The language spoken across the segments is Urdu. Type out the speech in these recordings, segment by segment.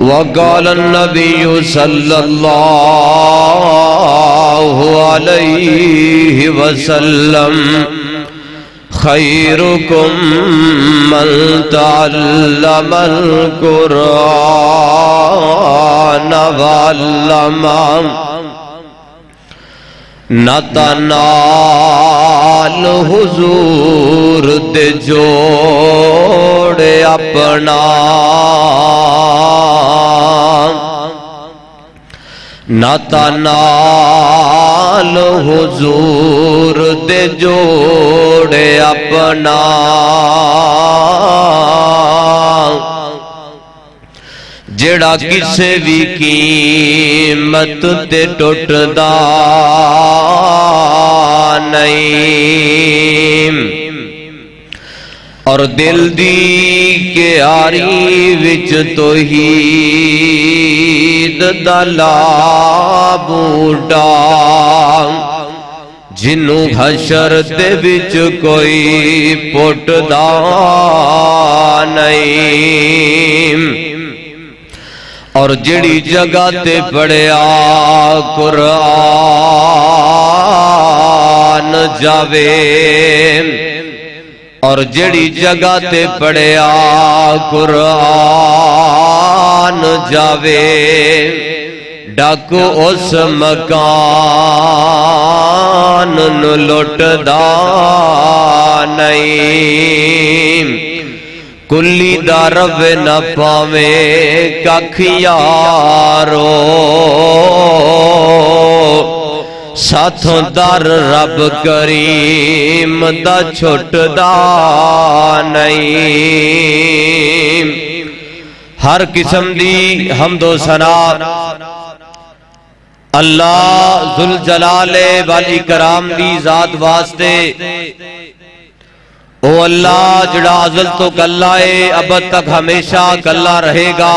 وقال النبي صلى الله عليه وسلم خيركم من تعلم القرآن وعلمه نتنال حضور دے جوڑے اپنا نتنال حضور دے جوڑے اپنا جڑا کسے بھی قیمت تے ٹوٹدا نہیں اور دل دی کیاری وچ توحید دا لاب اڈا جنوں حشر دے وچ کوئی پٹدا نہیں اور جڑی جگہ تے پڑھیا قرآن جاوے اور جڑی جگہ تے پڑھیا قرآن جاوے ڈاک اس مکان نو لٹدا نہیں کلی دا رب نہ پاویں ککھ یارو ساتھوں در رب کریم دا چھٹدا نہیں ہر قسم دی حمد و ثنا اللہ ذوالجلال والاکرام دی ذات واسطے او اللہ جڑا ازل تو کلہ ہے ابد تک ہمیشہ کلہ رہے گا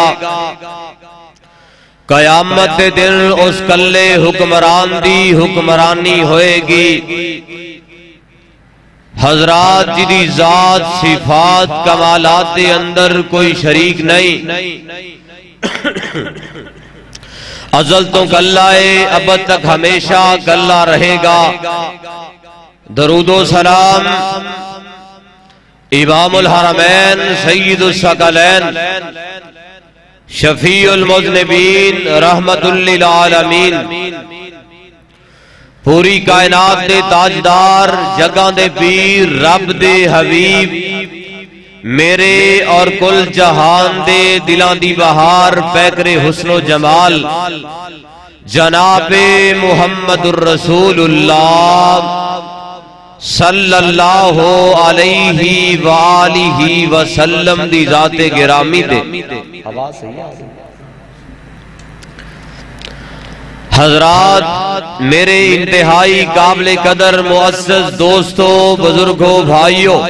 قیامت دن اس کلے حکمران دی حکمرانی ہوئے گی حضرات جدی ذات صفات کمالات دے اندر کوئی شریک نہیں ازل تو کلہ ہے ابد تک ہمیشہ کلہ رہے گا درود و سلام امام الحرمین سید الثقلین شفیع المذنبین رحمت للعالمین پوری کائنات دے تاجدار جگہ دے پیر رب دے حبیب میرے اور کل جہان دے دلان دی بہار پیکر حسن و جمال جناب محمد الرسول اللہ صلی اللہ علیہ وآلہ وسلم دی ذات گرامی دے حضرات میرے انتہائی قابل قدر معزز دوستوں بزرگوں بھائیوں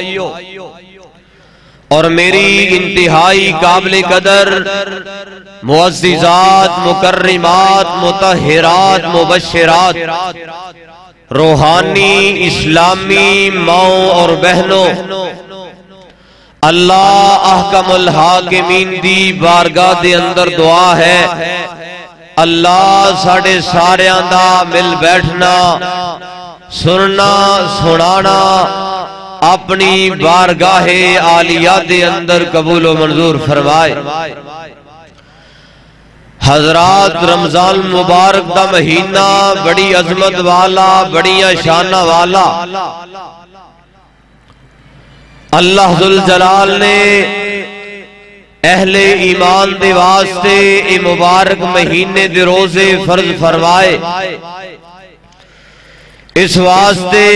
اور میری انتہائی قابل قدر معززات مکرمات مطہرات مبشرات روحانی اسلامی ماؤں اور بہنوں اللہ احکم الحاکمین دی بارگاہ دے اندر دعا ہے اللہ ساڑھے سارے آندہ مل بیٹھنا سننا سنانا اپنی بارگاہ عالیہ دے اندر قبول و منظور فرمائے حضرات رمضان مبارک دا مہینہ بڑی عظمت والا بڑی شانہ والا اللہ ذوالجلال نے اہل ایمان دے واسطے اے مبارک مہینے دے روزے فرض فرمائے اس واسطے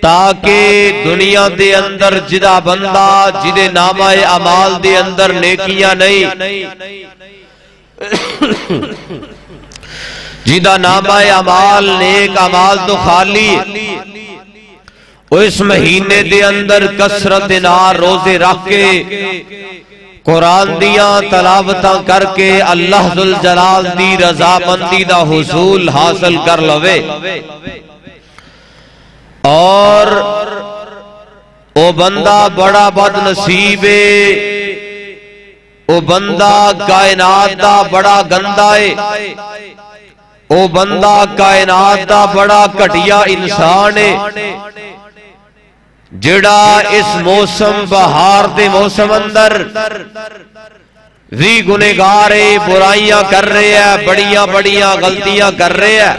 تاکہ دنیا دے اندر جدا بندہ جدے نامہ اعمال دے اندر نیکیاں نہیں جدہ نامہ اعمال نیک اعمال تو خالی اس مہینے دے اندر کثرت نار روزے رکھ کے قرآن دیاں تلاوتاں کر کے اللہ ذوالجلال دی رضامندی دا حصول حاصل کر لوے اور او بندہ بڑا بد نصیب او بندہ کائنات دا بڑا گندا ہے، او بندہ کائنات دا بڑا گھٹیا انسان ہے، جڑا اس موسم بہار دے موسم اندر بھی گنہگار ہے، برائیاں کر رہے ہیں، بڑیاں بڑیاں غلطیاں کر رہے ہیں۔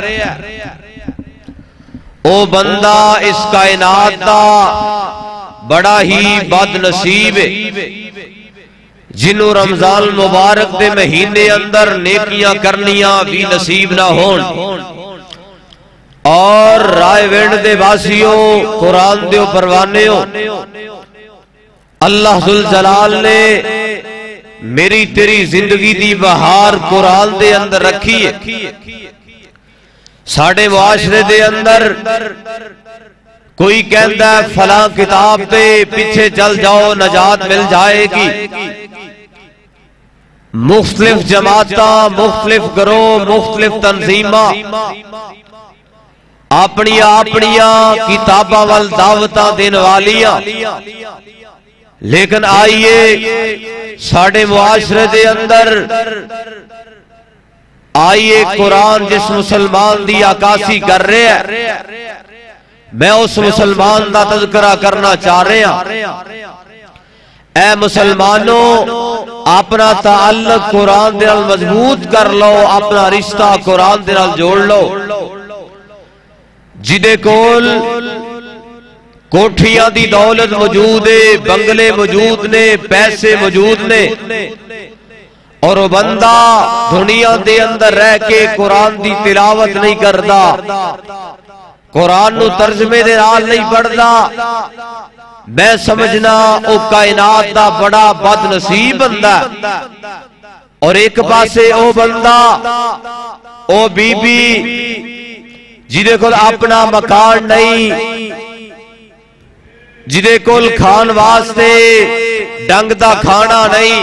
او بندہ اس کائنات دا بڑا ہی بد نصیب ہے، جنہوں رمضان مبارک دے مہینے اندر نیکیاں کرنیاں بھی نصیب نہ ہون۔ اور رائے وینڈ دے باسیوں، قرآن دیو پروانیوں، اللہ ذوالجلال نے میری تیری زندگی دی بہار قرآن دے اندر رکھی ہے۔ ساڑھے معاشرے دے اندر کوئی کہندا ہے فلاں کتاب پہ پیچھے چل جاؤ نجات مل جائے گی، مختلف جماعتاں، مختلف گروہ، مختلف تنظیماں اپنیاں کتاباں وال دعوتاں دین والیاں، لیکن آئیے ساڑھے معاشرے دے اندر آئیے قرآن جس مسلمان دی عکاسی کر رہے ہیں، میں اس مسلمان دا تذکرہ کرنا چاہ رہے ہیں۔ اے مسلمانوں، اپنا تعلق قرآن دے نال مضبوط کر لو، اپنا رشتہ قرآن دے نال جوڑ لو۔ جدے کول کوٹھیاں دی دولت موجود ہے، بنگلے موجود نے، پیسے موجود نے، اور وہ بندہ دنیا دے اندر رہ کے قرآن دی تلاوت نہیں کردا، قرآن نو ترجمے دے نال نہیں پڑھدا، میں سمجھنا او کائنات دا بڑا بد نصیب بندہ۔ اور ایک پاسے او بندہ، او بی بی جدے کول اپنا مکان نہیں، جدے کول کھان واسطے ڈنگ دا کھانا نہیں،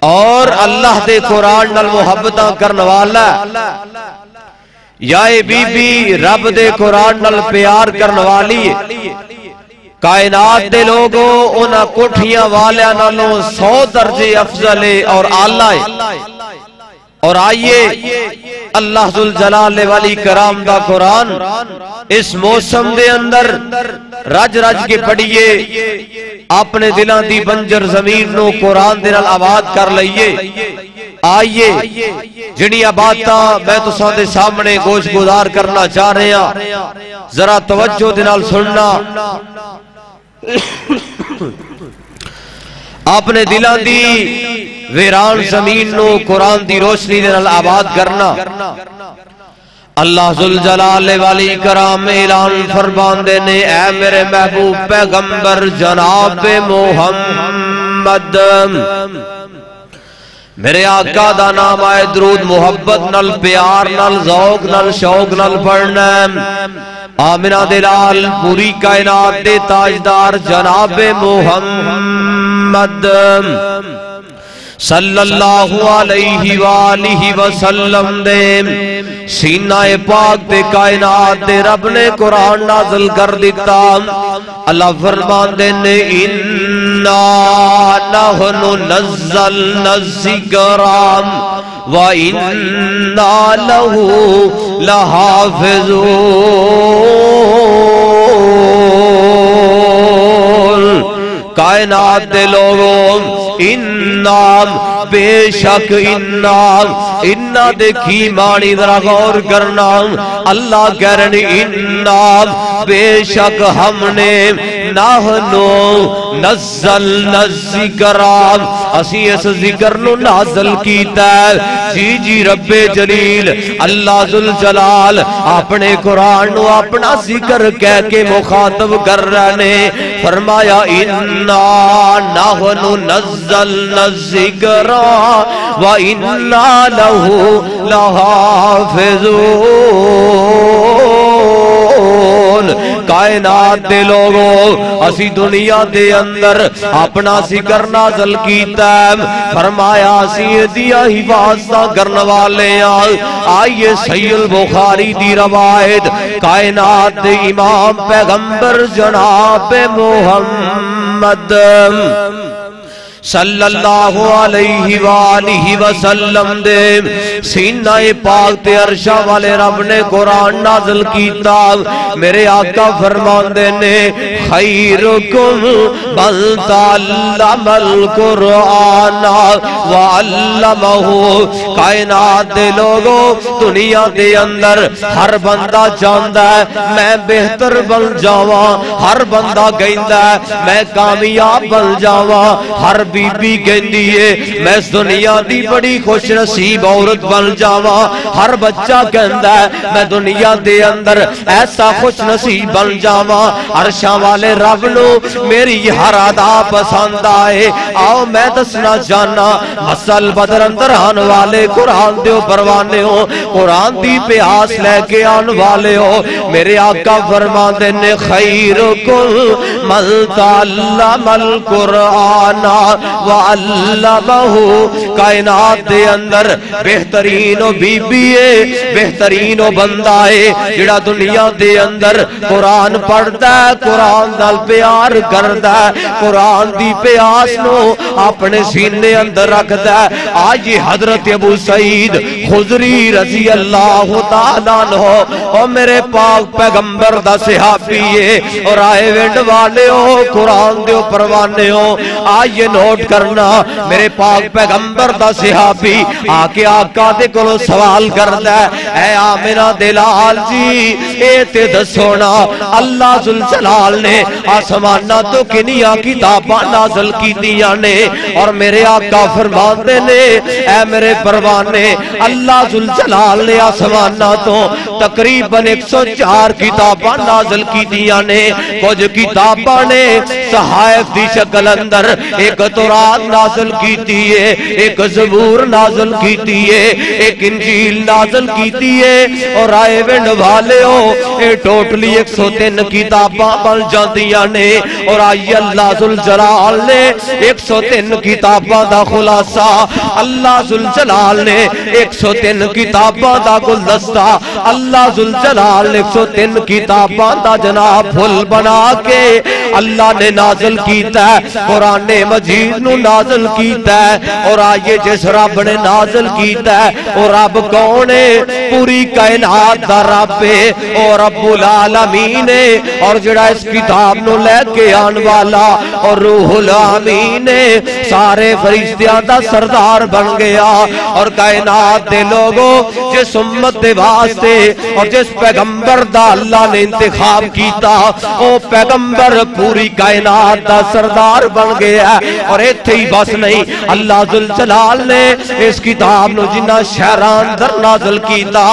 اور اللہ دے قرآن نال محبتاں کرن والا، یا اے بی بی رب دے قرآن نال پیار کرن والی ہے۔ کائنات دے لوگوں انہاں کوٹھیاں والیاں نالوں 100 درجے افضل ہے اور اعلیٰ ہے۔ اور آئیے اللہ ذوالجلال والی کرام دا قرآن اس موسم دے اندر رج رج کے پڑھیے، اپنے دلاں دی بنجر زمین نو قرآن دے نال آباد کر لئیے۔ آئیے جنیاں باتاں میں تساں دے سامنے گوش گزار کرنا چاہ رہے ہیں، ذرا توجہ دے نال سننا، اپنے دلاں دی ویران زمین نو قرآن دی روشنی دے نال آباد کرنا۔ اللہ ذوالجلال والی کرام اعلان فرماندے نے، اے میرے محبوب پیغمبر جناب محمد، میرے آقا دا نام آئے درود محبت نال پیار نال ذوق نال شوق نال پڑھنا۔ آمنہ دلال پوری کائنات دے تاجدار جناب محمد صلی اللہ علیہ وآلہ وسلم دے سینہ پاک دے کائنات دے رب نے قرآن نازل کر دیتا۔ اللہ فرمان دے نے، اِنَّا نَحْنُ نَزَّلْنَا الذِّکْرَ وَإِنَّا لَهُ لَحَافِظُونَ۔ کائنات دے لوگوں، انام بے شک انہ دیکھی مانی ذرا غور کرنا، اللہ کہہ رہے انام بے شک ہم نے نحنو نزلنا الذکر، اسی اس ذکر نو نازل کیتا ہے۔ جی جی رب جلیل اللہ ذوالجلال اپنے قرآن نو اپنا ذکر کہہ کے مخاطب کر رہے نے، فرمایا انا نحنو نزلنا الذکر وَإِنَّا لَهُ لَحَافِظُونَ۔ کائنات دے لوگوں، اسی دنیا دے اندر اپنا ذکر نازل کیتا ہے، فرمایا اسی دیا حفاظتہ کرنے والے ہیں۔ آئیے صحیح البخاری دی روایت، کائنات دے امام پیغمبر جناب محمد صلی اللہ علیہ وآلہ وسلم دے سینہ پاک تے عرشہ والے رب نے قرآن نازل کیتا. میرے آقا فرماندے نے خیرکم من تعلم القرآن وعلمہ. کائنات دے لوگوں دنیا دے اندر ہر بندہ چاہندا ہے میں بہتر بن جاواں، ہر بندہ کہندا ہے میں کامیاب بن جاواں، ہر بی بی کہندی ہے میں اس دنیا دی بڑی خوش نصیب عورت بن جاواں، ہر بچہ کہندا ہے میں دنیا دے اندر ایسا خوش نصیب بن جاواں. عرشاں والے رب نو میری ہر ادا پسند آئے. آؤ میں دسنا چاہنا مسل بدر اندر آن والے قرآن دیو پروانے ہو، قرآن دی پیاس لے کے آن والے ہو. میرے آقا فرماندے نے خیرکم من تعلم القرآن وعلمہ. کائنات دے اندر بہترین و بی بی ہے، بہترین و بندہ ہے جڑا دنیا دے اندر قرآن پڑھدا ہے، قرآن نال پیار کردا ہے، قرآن دی پیاس نو اپنے سینے اندر رکھدا ہے. آج حضرت ابو سعید خضری رضی اللہ تعالیٰ عنہ اور میرے پاک پیغمبر دا صحابی ہے اور آئے وینڈ والے ہو قرآن دیو پروانے ہو. آئیے نوٹ کرنا میرے پاک پیغمبر دا صحابی آکے آقا دے کلو سوال کردا ہے اے آمنہ دلال جی اے تے دسونا اللہ ذوالجلال نے آسمانہ تو کنیا کتاباں نازل کی دیا نے. اور میرے آقا فرماتے نے اے میرے پروانے اللہ ذوالجلال نے آسمانہ تو تقریباً 104 کتاباں نازل کی دیا نے. کچھ کتاباں نے صحائف دی شکل اندر ایک تورات نازل کیتی ہے، ایک زبور نازل کیتی ہے، ایک انجیل نازل کیتی ہے. اور آئے وینڈ والے ہو اے ٹوٹلی 103 کتاباں بن جاندیاں نے. اور آئی اللہ ذوالجلال نے 103 کتاباں دا خلاصہ، اللہ ذوالجلال نے 103 کتاباں دا گلدستہ، اللہ ذوالجلال نے 103 کتاباں دا جناب پھل بنا کے اللہ نے نازل کیتا ہے، قرآن مجید نو نازل کیتا ہے. اور آئیے جس رب نے نازل کیتا ہے اور رب کون ہے؟ پوری کائنات دا رب ہے اور رب العالمین ہے. اور جڑا اس کتاب نو لے کے آن والا اور روح الامین ہے، سارے فرشتیاں دا سردار بن گیا. اور کائنات دے لوگوں جس امت دے واسطے اور جس پیغمبر دا اللہ نے انتخاب کیتا او پیغمبر پوری کائنات دا سردار بن گیا. اور ایتھے ہی بس نہیں، اللہ ذوالجلال نے اس کتاب نو جنہ شہران در نازل کیتا،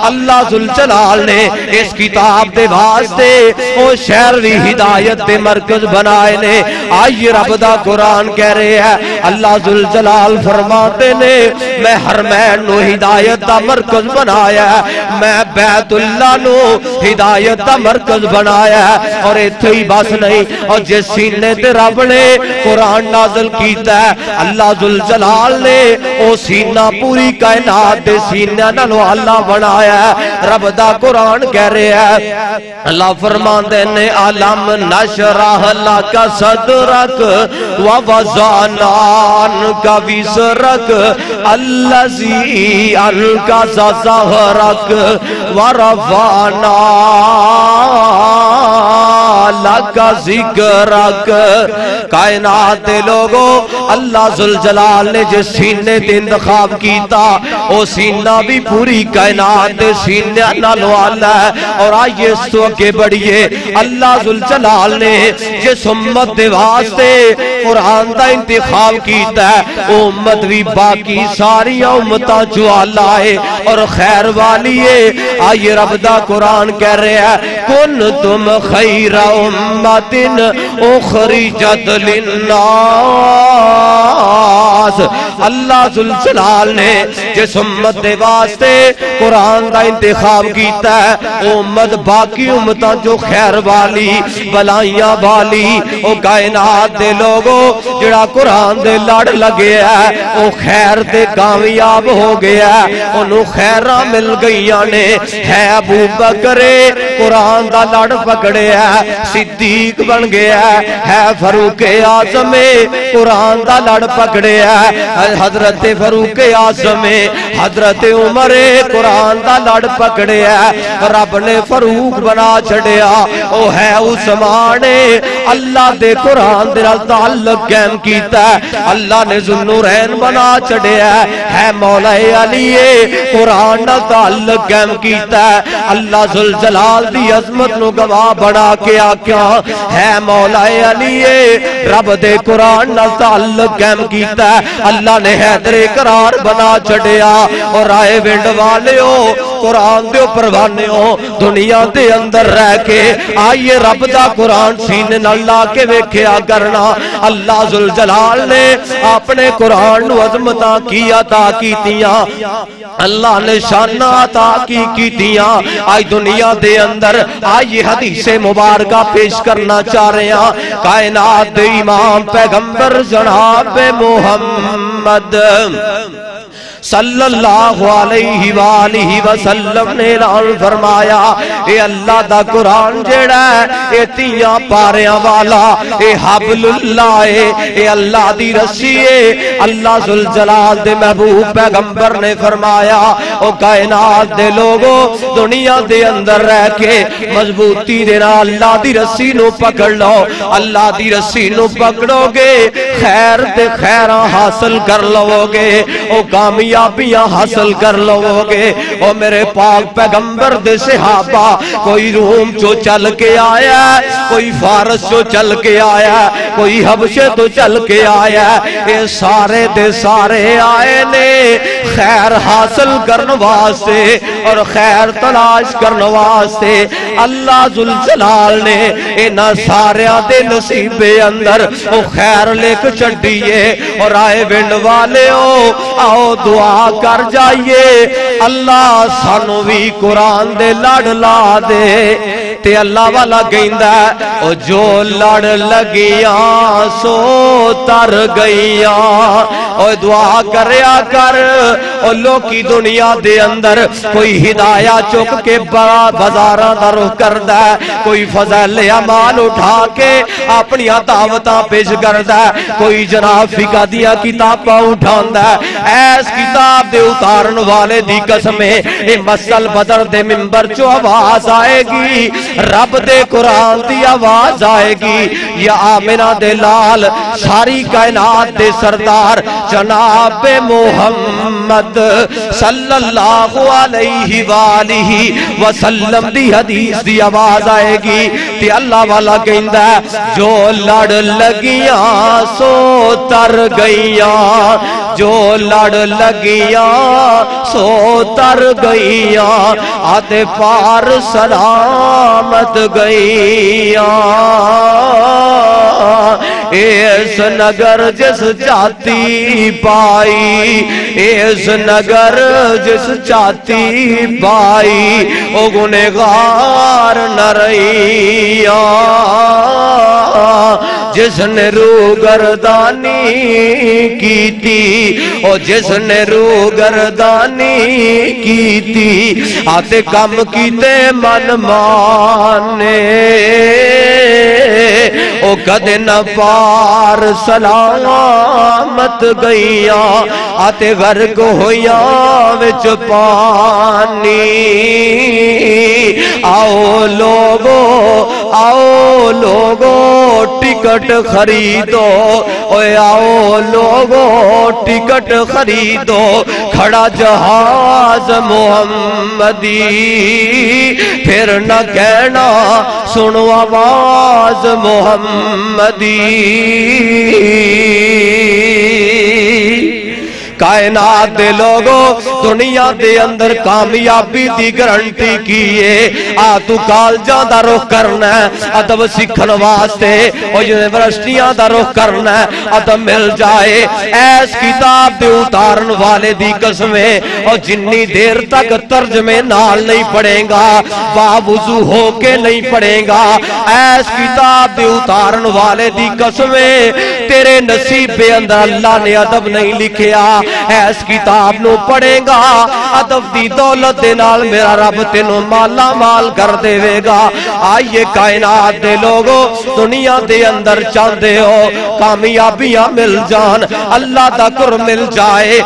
اللہ ذوالجلال نے اس کتاب دے واسطے او شہر دی ہدایت دے مرکز بنائے نے. آئیے رب دا قرآن کہہ رہے ہیں اللہ ذوالجلال فرماتے نے میں حرمین نو ہدایت دا مرکز بنایا ہے، میں بیت اللہ نو ہدایت دا مرکز بنایا ہے. اور ایتھے ہی بس نہیں، اور جس سینے تے رب نے قرآن نازل کیتا ہے اللہ ذوالجلال نے او سینہ پوری کائنات دے سینہ نالوں اللہ بنایا ہے. رب دا قرآن کہہ رہے ہیں اللہ فرماندے نے علم نشرح لک صدرک ووضعنا عنک وزرک الذی انقض ظہرک ورفعنا لک ذکرک. کائنات دے لوگوں اللہ ذوالجلال نے جس سینے تے انتخاب کیتا او سینہ بھی پوری کائنات دے سینے نالوں آلہ ہے. اور آئیے اس تو اگے بڑھئے اللہ ذوالجلال نے جس امت دے واسطے قرآن دا انتخاب کیتا ہے او امت بھی باقی ساری امتاں جو اللہ ہے اور خیر والی ہے. آئیے رب دا قرآن کہہ رہے ہیں کنتم خیر امت اخرجت للناس. اللہ ذوالجلال نے جس امت دے واسطے قرآن دا انتخاب کیتا ہے او امت باقی امتاں جو خیر والی بلائیاں والی او کائنات دے لوگوں جڑا قرآن دے لڑ لگے ہے او خیر دے کامیاب ہو گیا ہے انہوں خیرہ مل گئیاں نے ہے ابو بکر قرآن دا لڑ پکڑے ہے صدیق بن گیا ہے فاروق اعظم قرآن دا لڑ پکڑے ہے حضرت فاروق اعظم حضرت عمر قرآن دا لڑ پکڑے ہے رب نے فاروق بنا چھڑیا او ہے عثمان اللہ دے قرآن دے تعلق قائم کیتا ہے اللہ نے ذوالنورین بنا چھڑیا ہے مولا علی قرآن دا تعلق قائم کیتا ہے اللہ ذوالجلال دی عظمت نو گواہ بنا کے آکیا ہے مولا علی رب دے قرآن دا تعلق قائم کیتا ہے اللہ نے حیدر قرار بنا چھڑیا اور آئے ونڈ والے ہو قرآن دے پروانے ہو دنیا دے اندر رہ کے آئیے رب دا قرآن سینے نالا کے ویکھیا کرنا اللہ ذوالجلال نے اپنے قرآن نو عظمتاں کی عطا کیتیاں اللہ نے شانہ عطا کیتیاں آئی دنیا دے اندر آئیے حدیث مبارکہ پیش کرنا چاہ رہے ہیں کائنات دے امام پیغمبر جناب محمد صلی اللہ علیہ وآلہ وسلم نے اعلان فرمایا اے اللہ دا قرآن جڑا ہے اے تیاں پاریاں والا اے حبل اللہ اے اللہ دی رسی ہے اللہ ذوالجلال دے محبوب پیغمبر نے فرمایا او کائنات دے لوگوں دنیا دے اندر رہ کے مضبوطی دینا اللہ دی رسی نو پکڑ لو اللہ دی رسی نو پکڑو گے خیر دے خیرہ حاصل کر لو گے او کامیابیاں حاصل کر لو گے او میرے پاک پیغمبر دے صحابہ کوئی روم چو چل کے آیا ہے کوئی فارس چو چل کے آیا ہے کوئی حبشے تو چل کے آیا ہے اے سارے دے سارے آئے نے خیر حاصل کرنے واسطے اور خیر تلاش کرنے واسطے اللہ ذوالجلال نے انہاں ساریاں دے نصیب اندر او خیر لکھ چڑھیے اور آئے ونڈ والے ہو آؤ دعا کر جائیے اللہ سانو بھی قرآن دے لڑ لا دے تے اللہ والا کہندا او جو لڑ لگیاں سو تر گئیاں او دعا کریا کر او لوکی دنیا دے اندر کوئی ہدایہ چک کے بڑا بازاراں دا رخ کردا ہے کوئی فضائل اعمال اٹھا کے اپنی دعوتاں پیش کردا ہے کوئی جناب فقہ دیا کتاباں اٹھاندا ہے ایس کتاب دے اتارن والے دی قسم ہے اے مسل بدر دے منبر چو آواز آئے گی رب دے قرآن دی آواز آئے گی یا آمنہ دے لال ساری کائنات دے سردار جناب محمد صلی اللہ علیہ وآلہ وسلم دی حدیث دی آواز آئے گی تے اللہ والا کہندا ہے جو لڑ لگیاں سو تر گئیاں جو لڑ لگیاں سو تر گئیاں آتے پار سلامت گئیاں اس نگر جس جاتی پائی اس نگر جس جاتی پائی او گنہگار نہ رہیاں جس نے رو گردانی کی تھی او جس نے رو گردانی کی تھی آتے کم کیتے من مانے او کدے نہ پار سلامت گئیاں آتے غرق ہویاں وچ پانی آؤ لوگو ٹکٹ خریدو اوے آؤ لوگو ٹکٹ خریدو کھڑا جہاز محمدی پھر نہ کہنا سنو آواز محمدی کائنات دے لوگوں دنیا دے اندر کامیابی دی گارنٹی کیے تو کالجاں دا رخ کرنا ہے ادب سیکھن واسطے اور یونیورسٹیاں دا رخ کرنا ہے ادب مل جائے ایس کتاب دے اتارن والے دی قسمیں اور جنی دیر تک ترجمے نال نہیں پڑھیں گا باوضو ہو کے نہیں پڑھیں گا ایس کتاب دے اتارن والے دی قسمیں تیرے نصیب پہ اندر اللہ نے ادب نہیں لکھیا ایس کتاب نو پڑھے گا ادب دی دولت دے نال میرا رب تینوں مالا مال کر دے گا آئیے کائنات دے لوگوں دنیا دے اندر چاندے ہو کامیابیاں مل جان اللہ دا کر مل جائے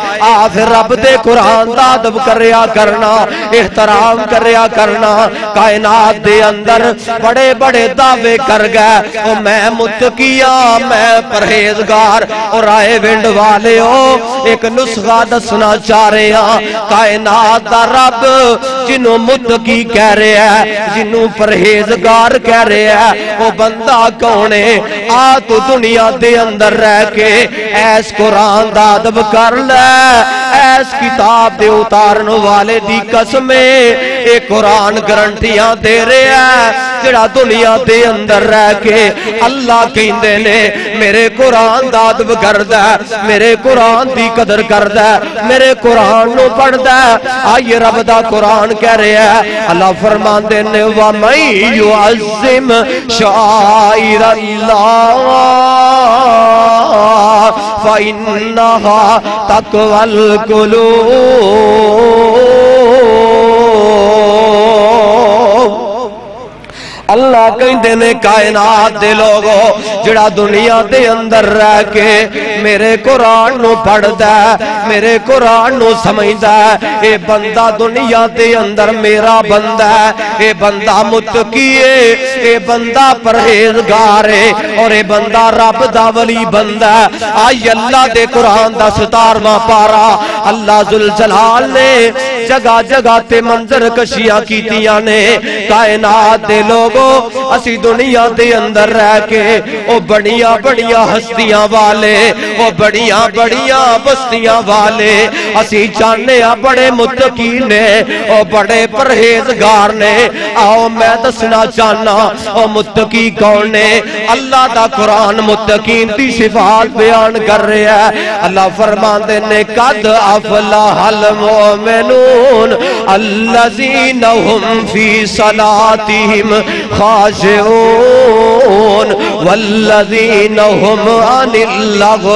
پھر رب دے قرآن دا ادب کریا کرنا احترام کریا کرنا کائنات دے اندر بڑے بڑے دعوے کر گئے اور میں متقیاں میں پرہیزگار اور آئے ونڈ والے ہو ایک نسخہ دسنا چاہ رہے ہیں کائنات دا رب جنہوں متقی کہہ رہے ہیں جنہوں پرہیزگار کہہ رہے ہیں وہ بندہ کونے تو دنیا دے اندر رہ کے ایس قرآن دا ادب کر لے ایس کتاب دے اتارن والے دی قسمیں ایک قرآن گارنٹیاں دے رہے ہیں جڑا دنیا دے اندر رہ کے اللہ کہندے نے میرے قرآن دا ادب کردا میرے قرآن دی قدر کردا میرے قرآن نو پڑھدا آئیے رب دا قرآن کہہ رہے ہیں اللہ فرماندے نے وَمَن يُعَظِّمْ شَعَائِرَ اللَّهِ فَإِنَّهَا تَقْوَى الْقُلُوبِ اللہ کہندے نے کائنات دے لوگوں جڑا دنیا دے اندر رہ کے میرے قرآن نو پڑھدا میرے قرآن نو سمجھدا اے بندہ دنیا دے اندر میرا بندہ اے بندہ متقی اے بندہ پرہیزگار ہے اور اے بندہ رب دا ولی بندہ آئی اللہ دے قرآن دا 17واں پارا اللہ ذوالجلال نے جگہ جگہ تے منظر کشیاں کیتیاں نے کائنات دے لوگوں اسی دنیا دے اندر رہ کے او بڑیاں بڑیاں ہستیاں والے او بڑیاں بڑیاں بستیاں والے اسی جانے بڑے متقی نے او بڑے پرہیزگار نے آؤ میں دسنا چاہنا او متقی کون نے اللہ دا قرآن متقین دی صفات بیان کر رہے ہیں اللہ فرماندے نے قد افلح المؤمنون الذین هم فی صلاتهم خاشعون والذین هم عن اللغو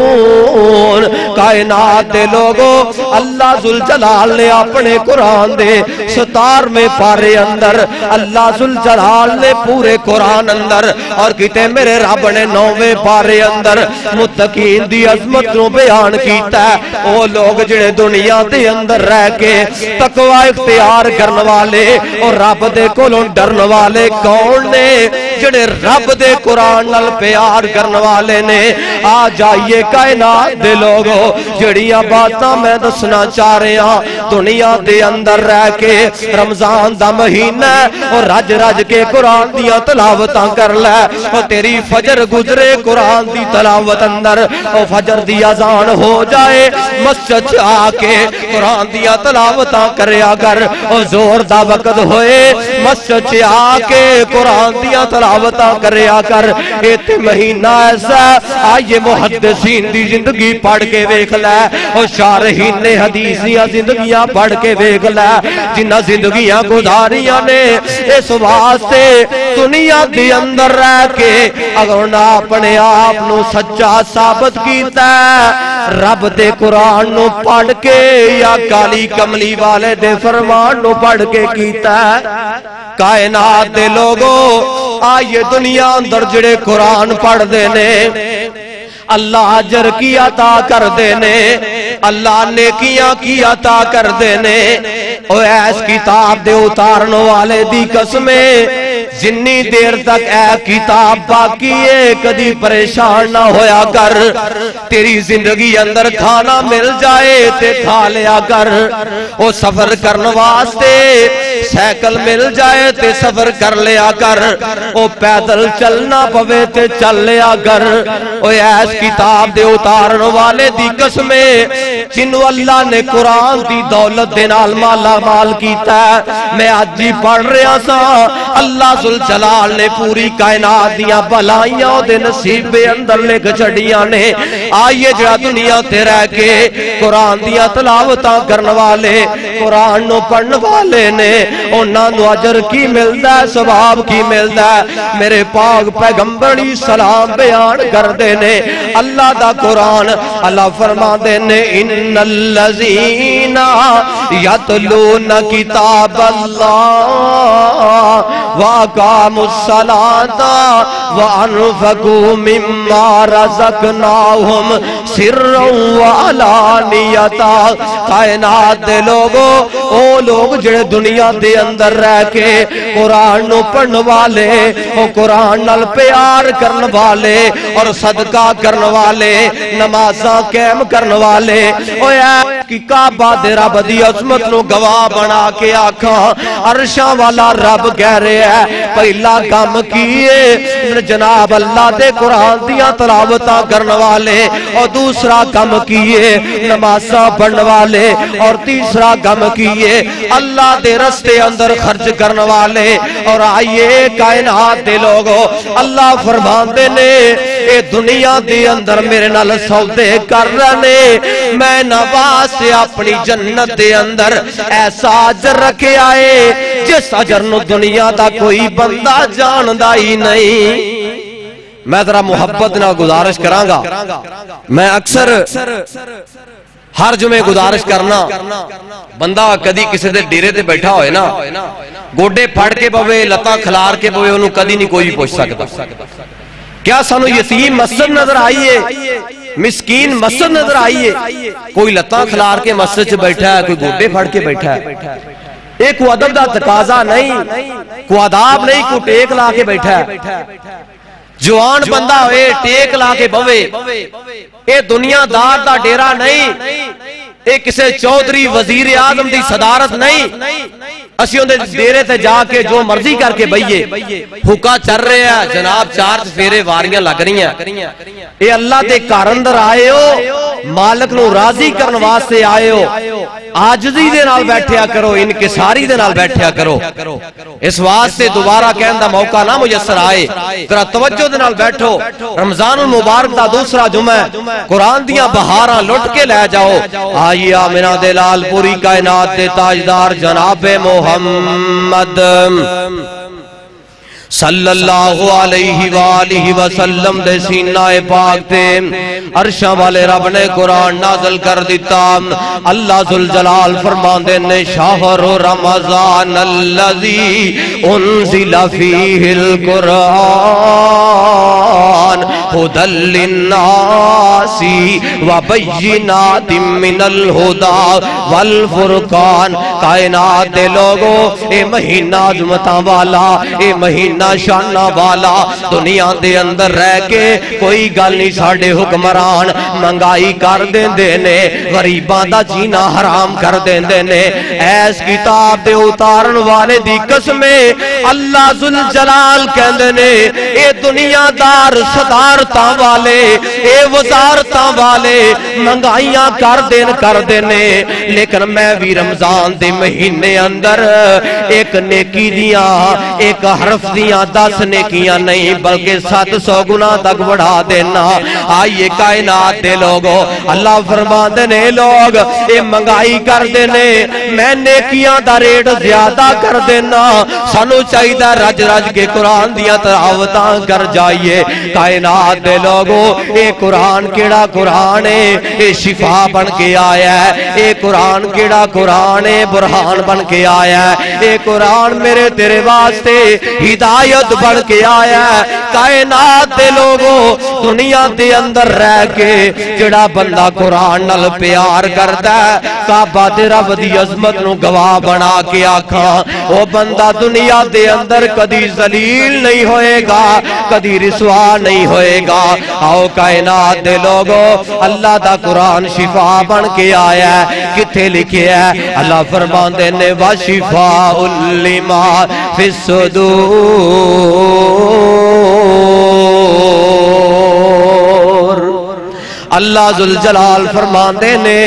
معرضون کائنات دے لوگوں اللہ ذوالجلال نے اپنے قرآن دے 17ویں پارے اندر اللہ ذوالجلال نے پورے قرآن اندر اور کتے میرے رب نے 9ویں پارے اندر متقین دی عظمت نو بیان کیتا ہے وہ لوگ جڑے دنیا دے اندر رہ کے تقوی اختیار کرنے والے اور رب دے کولوں ڈرن والے کون نے جڑے رب دے قرآن نال پیار کرنے والے نے آ جائیے کائنات دے لوگوں جڑیاں باتاں میں دسنا چاہ رہے ہیں دنیا دے اندر رہ کے رمضان دا مہینہ اور رج رج کے قرآن دیا تلاوتاں کر لے اور تیری فجر گزرے قرآن دی تلاوت اندر اور فجر دی اذان ہو جائے مسجد آ کے قرآن دیا تلاوتاں کریا کر اور زور دا وقت ہوئے مسجد آ کے قرآن دیا تلاوتاں کریا کر ایت مہینہ ایسا آئیے محدثین دی زندگی پڑھ کے ویکھ لے اور شارحین نے حدیثیاں زندگیاں پڑھ کے ویکھ لے جنہ زندگیاں گزاریاں نے اس واسطے دنیا دی اندر رہ کے اگر نہ اپنے آپ نو سچا ثابت کیتا رب دے قرآن نو پڑھ کے یا کالی کملی والے دے فرمان نو پڑھ کے کیتا کائنات دے لوگوں آئیے دنیا اندر جڑے قرآن پڑھ دینے اللہ اجر کی عطا کر دینے اللہ نیکیاں کی عطا کر دینے او ایس کتاب دے اتارن والے دی قسمیں جنی دیر تک اے کتاب باقی ہے کدی پریشان نہ ہویا کر، تیری زندگی اندر کھانا مل جائے تے کھا لیا کر، او سفر کرن واسطے سائیکل مل جائے تے سفر کر لیا کر، او پیدل چلنا پوے تے چل لیا کر۔ او ایس کتاب دے اتارن والے دی قسمے جنہوں اللہ نے قرآن دی دولت دے نال مالا مال کیتا ہے، میں آج ہی پڑھ رہا سا اللہ ذوالجلال نے پوری کائنات دیاں بھلائیاں دے نصیب دے اندر لکھ چھڑیاں نے۔ آئیے جڑا دنیا تے رہ کے قرآن دیاں تلاوتاں کرن والے قرآن نو پڑھن والے نے انہاں نو اجر کی ملدا ہے، ثواب کی ملدا ہے۔ میرے پاک پیغمبر علیہ السلام بیان کر دے نے اللہ دا قرآن، اللہ فرما دے نے ان الذین یتلون کتاب اللہ وَأَقَامُوا الصَّلَاةَ وَأَنفَقُوا مِمَّا رَزَقْنَاهُمْ سِرًّا وَعَلَانِيَةً۔ کائنات دے لوگوں، او لوگ جڑے دنیا دے اندر رہ کے قرآن نو پڑھن والے، او قرآن نال پیار کرن والے اور صدقہ کرن والے، نمازاں قائم کرن والے، او اے کی کعبہ دے رب دی عظمت نو گواہ بنا کے آکھاں عرشاں والا رب کہہ رہے ہیں پہلا کام کیے جناب اللہ دے قرآن دیاں تلاوتاں کرن والے، اور دوسرا کام کیے نمازاں پڑھن والے، اور تیسرا کام کیے اللہ دے رستے اندر خرچ کرن والے۔ اور آئیے کائنات دے لوگوں، اللہ فرماندے نے اے دنیا دے اندر میرے نال سودے کر رہے، میں نواز سے اپنی جنت دے اندر ایسا اجر رکھے آئے جس اجر نو دنیا دا کوئی بندہ جاندہ ہی نہیں۔ میں ذرا محبت نہ گزارش کرانگا، میں اکثر ہر جمعے گزارش کرنا بندہ کدی کسی دے ڈیرے تے بیٹھا ہوئے نا، گوڑے پھڑ کے پوے لتا کھلار کے پوے انہوں کدی نہیں کوئی پوچھ سکتا۔ کیا سانو یتیم مسجد نظر آئیے، مسکین مسجد نظر آئیے، کوئی لتاں کھلار کے مسجد سے بیٹھا ہے، کوئی گوڑے پھڑ کے بیٹھا ہے، ایک کو ادب دا تقاضا نہیں، کو آداب نہیں، کو ٹیک لا کے بیٹھا ہے۔ جوان بندہ ہوئے ٹیک لا کے بوے، اے دنیا دار دا ڈیرا نہیں، اے کسے چودھری وزیر اعظم دی صدارت نہیں، اسیوں دے ڈیرے تے جا کے جو مرضی کر کے بھئیے، حکا چر رہے ہیں جناب، چار فیرے واریاں لگ رہی ہیں۔ اے اللہ دے کارندر آئے ہو، مالک نو راضی کرن واسطے آئے ہو، عاجزی دے نال بیٹھیا کرو، انکساری دے نال بیٹھیا کرو۔ اس واسطے دوبارہ کہن دا موقع نہ میسر آئے، ذرا توجہ دے نال بیٹھو۔ رمضان المبارک دا دوسرا جمعہ، قرآن دیاں بہاراں لٹ کے لے جاؤ۔ آئیے آمنہ دے لال پوری کائنات دے تاجدار جناب محمد صلی اللہ علیہ وآلہ وسلم دے سینہ پاک تے عرشاں والے رب نے قرآن نازل کر دیتا۔ اللہ ذوالجلال فرماندے نے شہر رمضان الذی انزل فیہ القرآن ھدی للناس وبینات من الہدی والفرقان۔ کائنات دے لوگوں، اے مہینہ عظمتاں والا، اے مہینہ شانہ والا، دنیا دے اندر رہ کے کوئی گل نہیں ساڑے حکمران منگائی کر دیں نے، غریباں دا جینا حرام کر دیں نے۔ ایس کتاب دے اتارن والے دی قسمیں اللہ ذوالجلال کہندے نے اے دنیا دار صدارتاں والے، اے وزارتاں والے منگائیاں کر دینے، لیکن میں بھی رمضان دے مہینے اندر ایک نیکی دیاں، ایک حرف دیاں 10 نیکیاں نہیں بلکہ 700 گنا تک بڑھا دینا۔ آئیے کائنات دے لوگوں، اللہ فرماندے نے لوگ اے منگائی کر دینے، میں نیکیاں دا ریٹ زیادہ کر دینا۔ سانو چاہیے رج رج کے قرآن دیاں تلاوتاں کر جائیے۔ کائنات کائنات دے لوگو اے قرآن کیڑا قرآن ہے، اے شفا بن کے آیا ہے، اے قرآن کیڑا قرآن ہے، برہان بن کے آیا ہے، اے قرآن میرے تیرے واسطے ہدایت بن کے آیا ہے۔ کائنات دے لوگو دنیا دے اندر رہ کے جڑا بندہ قرآن نال پیار کرتا ہے، کعبہ دے رب دی عظمت نو گواہ بنا کے آکھاں او بندہ دنیا دے اندر کدی ذلیل نہیں ہوئے گا، کدی رسوا نہیں ہوئے گا۔ آؤ کائنات دے لوگو اللہ دا قرآن شفا بن کے آیا ہے، کتھے لکھے ہے؟ اللہ فرماندے نے وَشِفَاءٌ لِمَا فِي الصُّدُورِ۔ اللہ ذوالجلال فرماندے نے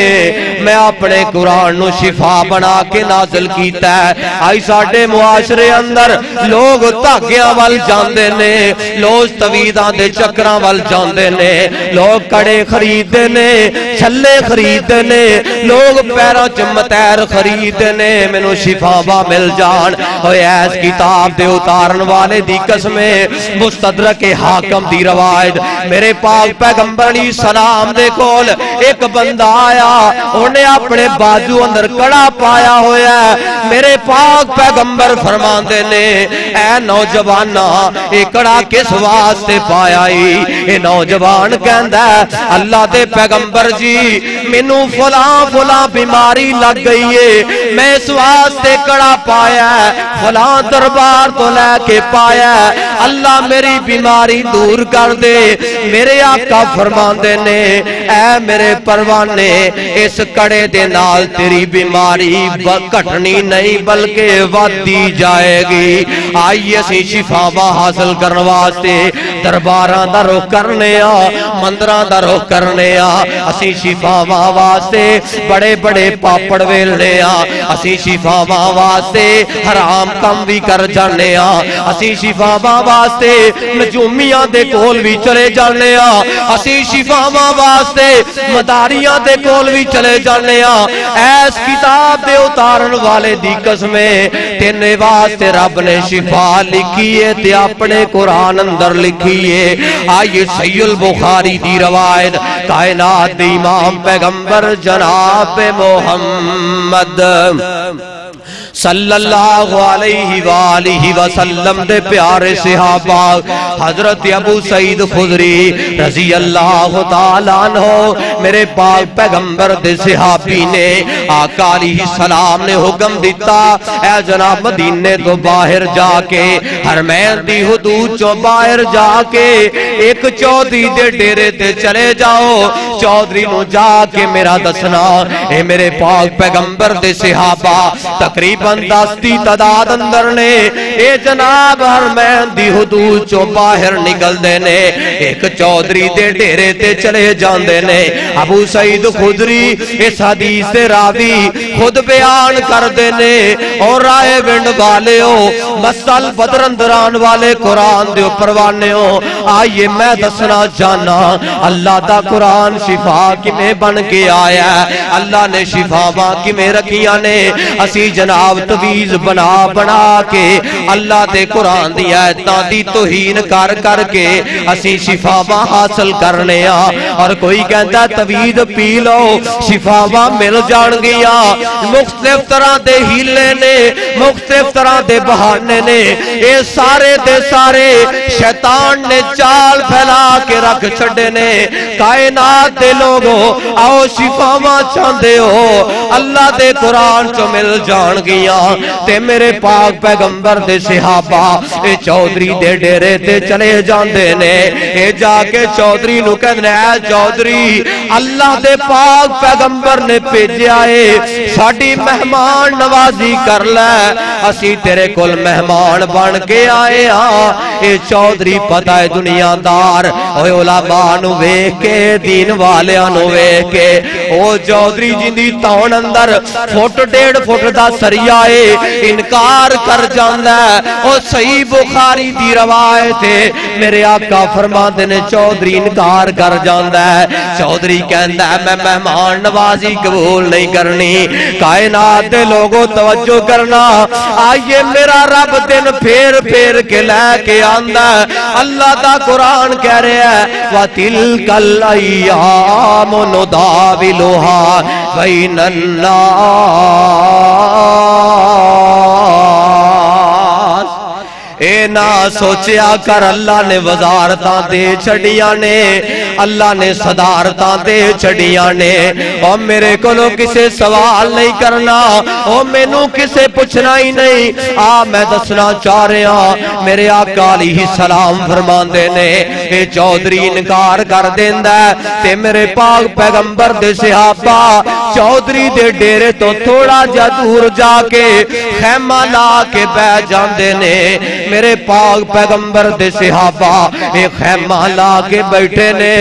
میں اپنے قرآن نو شفا بنا کے نازل کیتا ہے۔ آئی ساڑھے معاشرے اندر لوگ تاکیاں وال جاندے نے، لوگ تویداں دے چکراں وال جاندے نے، لوگ کڑے خریدے نے، چھلے خریدے نے، لوگ پیروں چمتیر خریدے نے، میں نو شفا با مل جان۔ ہوئے ایس کتاب دے اتارن والے دی قسمیں مستدرک حاکم دی روایت میرے پاک پیغمبر علیہ السلام دے کول ایک بندہ آیا، انہیں اپنے بازو اندر کڑا پایا ہویا ہے۔ میرے پاک پیغمبر فرماندے نے اے نوجوانہ اے کڑا کس واسطے پایا ہی؟ اے نوجوان کہندا ہے اللہ دے پیغمبر جی مینوں فلاں فلاں بیماری لگ گئی ہے، میں اس واسطے کڑا پایا ہے، فلاں دربار تو لے کے پایا ہے، اللہ میری بیماری دور کر دے۔ میرے آقا فرماندے نے اے میرے پروانے اس کڑے دے نال تیری بیماری کٹنی نہیں بلکہ ودی جائے گی۔ آئیے سی شفا حاصل کرنے واسطے درباراں دا رخ کرنے آ، مندراں دا رخ کرنے آ، اسی شفا واسطے بڑے بڑے پاپڑ ویلنے آ، اسی شفا واسطے حرام کم بھی کر جانے آ، اسی شفا واسطے نجومیاں دے کول بھی چلے جانے آ، اسی شفا واسطے مداریاں دے کول بھی چلے جانے آ۔ ایس کتاب دے اتارن والے دی قسمیں تینے واسطے رب نے شفا لکھی ہے تے اپنے قرآن اندر لکھی ہے۔ آئیے صحیح البخاری دی روایت کائنات دی امام پیغمبر جناب محمد صلی اللہ علیہ وآلہ وسلم دے پیارے صحابہ حضرت ابو سعید خدری رضی اللہ تعالیٰ عنہ میرے پاک پیغمبر دے صحابی نے آقا علیہ السلام نے حکم دیتا اے جناب مدینے تو باہر جا کے حرمین دی حدود چو باہر جا کے ایک چودھری دے ڈیرے تے چلے جاؤ، چودھری نو جا کے میرا دسنا اے میرے پاک پیغمبر دے صحابہ تقریباً 10 دی تعداد اندر نے اے جناب حرمین دی حدود چو باہر نکل دے نے، ایک چودھری دے ڈیرے تے چلے جان دے نے۔ ابو سعید خدری اس حدیث سے راوی خود بیان کر دے نے اور رائے ونڈ والے ہو مسل بدرندران والے قرآن دے پروانے ہو۔ آئیے میں دسنا جانا اللہ دا قرآن شفا کمیں بن کے آیا ہے، اللہ نے شفا کی میں رکھیاں نے اسی جناب تویز بنا بنا کے اللہ دے قرآن دی آیتاں دی توہین کر کر کے اسی شفا حاصل کرنے آ۔ اور کوئی کہتا توید پی لو شفا مل جان گیا، مختلف طرح دے ہیلے نے، مختلف طرح دے بہانے نے، اے سارے دے سارے شیطان نے چال پھیلا کے رکھ چھڑے نے۔ کائنات دے لوگوں آؤ شفا چاندے ہو اللہ دے قرآن چو مل جان گیا تے میرے پاک پیغمبر دے صحابہ اے چودھری دے ڈیرے تے چلے جاندے نے۔ اے جا کے چودھری نو کہنے اے چودھری اللہ دے پاک پیغمبر نے بھیجیا ہے ساڈی مہمان نوازی کر لے، اسی تیرے کول مہمان بن کے آئے ہاں۔ اے چودھری پتہ ہے دنیا دار اوے علماء نو ویکھ کے دین والیاں نو ویکھ کے او چودھری جندی تون اندر فٹ 1.5 فٹ دا سریا ہے انکار کر جاندا ہے۔ او صحیح بخاری دی روایت ہے میرے آقا فرماندے نے چودھری انکار کر جاندا ہے۔ چودھری کہندا ہے میں مہمان نوازی قبول نہیں کرنی۔ کائنات دے لوگوں توجہ کرنا، آئیے میرا رب دن پھیر پھیر کے لے کے آندا ہے۔ اللہ دا قرآن کہہ رہے رہے ہیں وَتِلْكَ الْأَيَّامُ نُدَاوِلُهَا بَيْنَ النَّاسِ اے نہ سوچیا کر اللہ نے وزارتاں دے چھڑیاں نے اللہ نے صدارتاں دے چھڑیاں نے اور میرے کولو کسے سوال نہیں کرنا اور مینوں کسے پوچھنا ہی نہیں میں دسنا چاہ رہے ہاں میرے آقا علیہ السلام فرماندے نے اے چودھری انکار کر دیندا ہے تے میرے پاک پیغمبر دے صحابہ چودھری دے ڈیرے تو تھوڑا جا دور جا کے خیمہ لا کے بیٹھ جاندے نے میرے پاک پیغمبر دے صحابہ اے خیمہ لا کے بیٹھے نے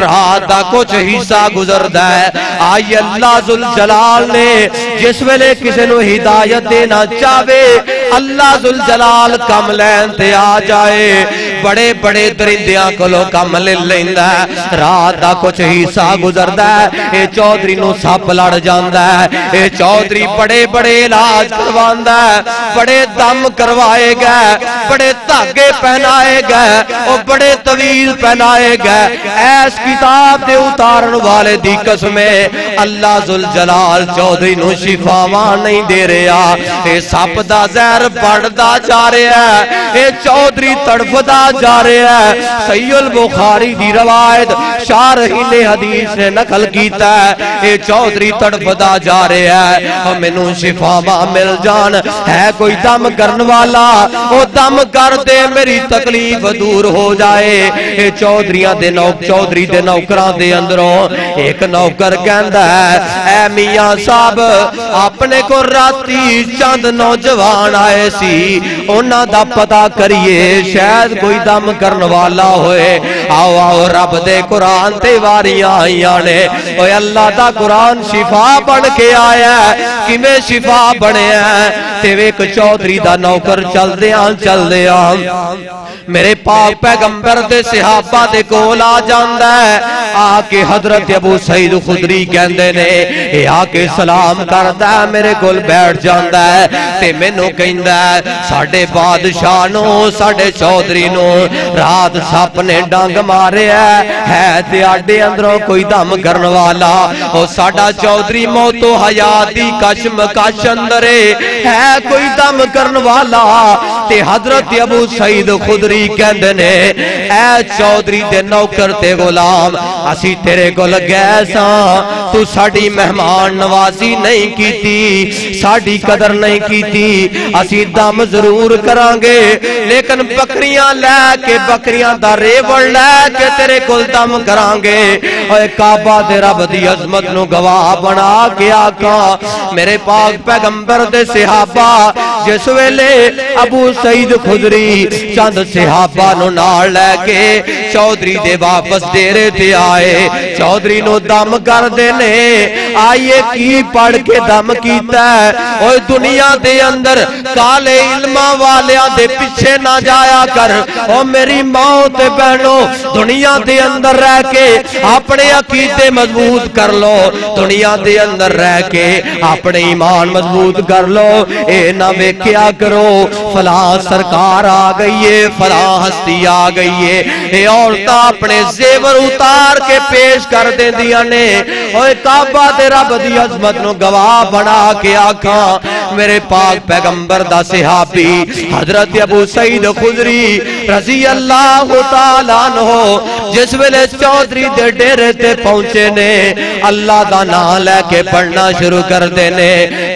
رات دا کچھ حصہ گزردا ہے آئی اللہ ذوالجلال نے جس ویلے کسی نو ہدایت دینا چاہے اللہ ذوالجلال کم لین تے آ جائے بڑے بڑے درندیاں کولو کم لے لیندا ہے رات دا کچھ حصہ گزردا ہے اے چودھری نو سپ لڑ جاندا ہے اے چودھری بڑے بڑے علاج کرواندا ہے بڑے دم کروائے گئے بڑے دھاگے پہنائے گئے اور بڑے طویل پہنائے گئے ایس کتاب دے اتارن والے دی قسمیں اللہ ذوالجلال چودھری نو شفاواں نہیں دے رہا اے سپ دا زہر بڑھدا جا رہا ہے اے چودھری تڑفدا جا رہا ہے صحیح البخاری دی روایت شارحین حدیث نے نقل کیتا ہے اے چودھری تڑفدا جا رہا ہے اور مینوں شفاواں مل جان ہے کوئی دم کرن والا او دم کر دے میری تکلیف دور ہو جائے اے چودھریاں دے چودھری دے نوکراں دے اندروں ایک نوکر کہندا ہے اے میاں صاحب اپنے کو راتی چند نوجوان آئے سی انہاں دا پتہ کریے شاید کوئی دم کرن والا ہوئے آؤ آؤ رب دے قرآن تے واریاں آئیاں نے اوے اللہ دا قرآن شفا بن کے آیا ہے کیویں شفا بنے ہیں تے ایک چودھری دا نوکر چل دیاں میرے پاک پیغمبر دے صحابہ دے کول آ جاندا ہے آ کے حضرت ابو سعید خدری کہندے نے اے آ کے سلام کردا ہے میرے کول بیٹھ جاندا ہے تے مینوں کہندا ہے ساڈے بادشاہ نو ساڈے چودھری نو رات سپ نے ڈنگ ماریا ہے تے آڈے اندروں کوئی دم کرن والا او ساڈا چودھری موت و حیات دی کشمکش اندر ہے کوئی دم کرن والا تے حضرت ابو سعید خدری کہندے نے اے چودھری دے نوکر تے غلام اسی تیرے کول گئے ساں تو ساڈی مہمان نوازی نہیں کیتی ساڈی قدر نہیں کیتی اسی دم ضرور کران گے لیکن بکریاں لے کے بکریاں دا ریوڑ لے کے تیرے کول دم کران گے اے کعبہ دے رب دی عظمت نو گواہ بنا کے آقا میرے پاک پیغمبر دے صحابہ جس ویلے ابو سعید خدری چند صحابہ نو نال لے کے چودھری دے واپس ڈیرے تے آئے چودھری نو دم کر دینے آئیے کی پڑھ کے دم کیتا ہے اوہ دنیا دے اندر کالے علمہ والیاں دے پیچھے نہ جایا کر اوہ میری موت بہنوں دنیا دے اندر رہ کے اپنے عقیدے مضبوط کر لو دنیا دے اندر رہ کے اپنے ایمان مضبوط کر لو اے نہ ویکھیا کرو فلاں سرکار آ گئی ہے فلاں ہستی آ گئی ہے اے عورتاں اپنے زیور اتار کے پیش کر دیں دیا نے اوہ کعبہ دے رب دی عظمت نو گواہ بنا کے آکھاں میرے پاک پیغمبر دا صحابی حضرت ابو سعید خدری رضی اللہ تعالیٰ عنہ جس ویلے چودھری دے ڈیرے تے پہنچے نے اللہ دا نام لے کے پڑھنا شروع کر دینے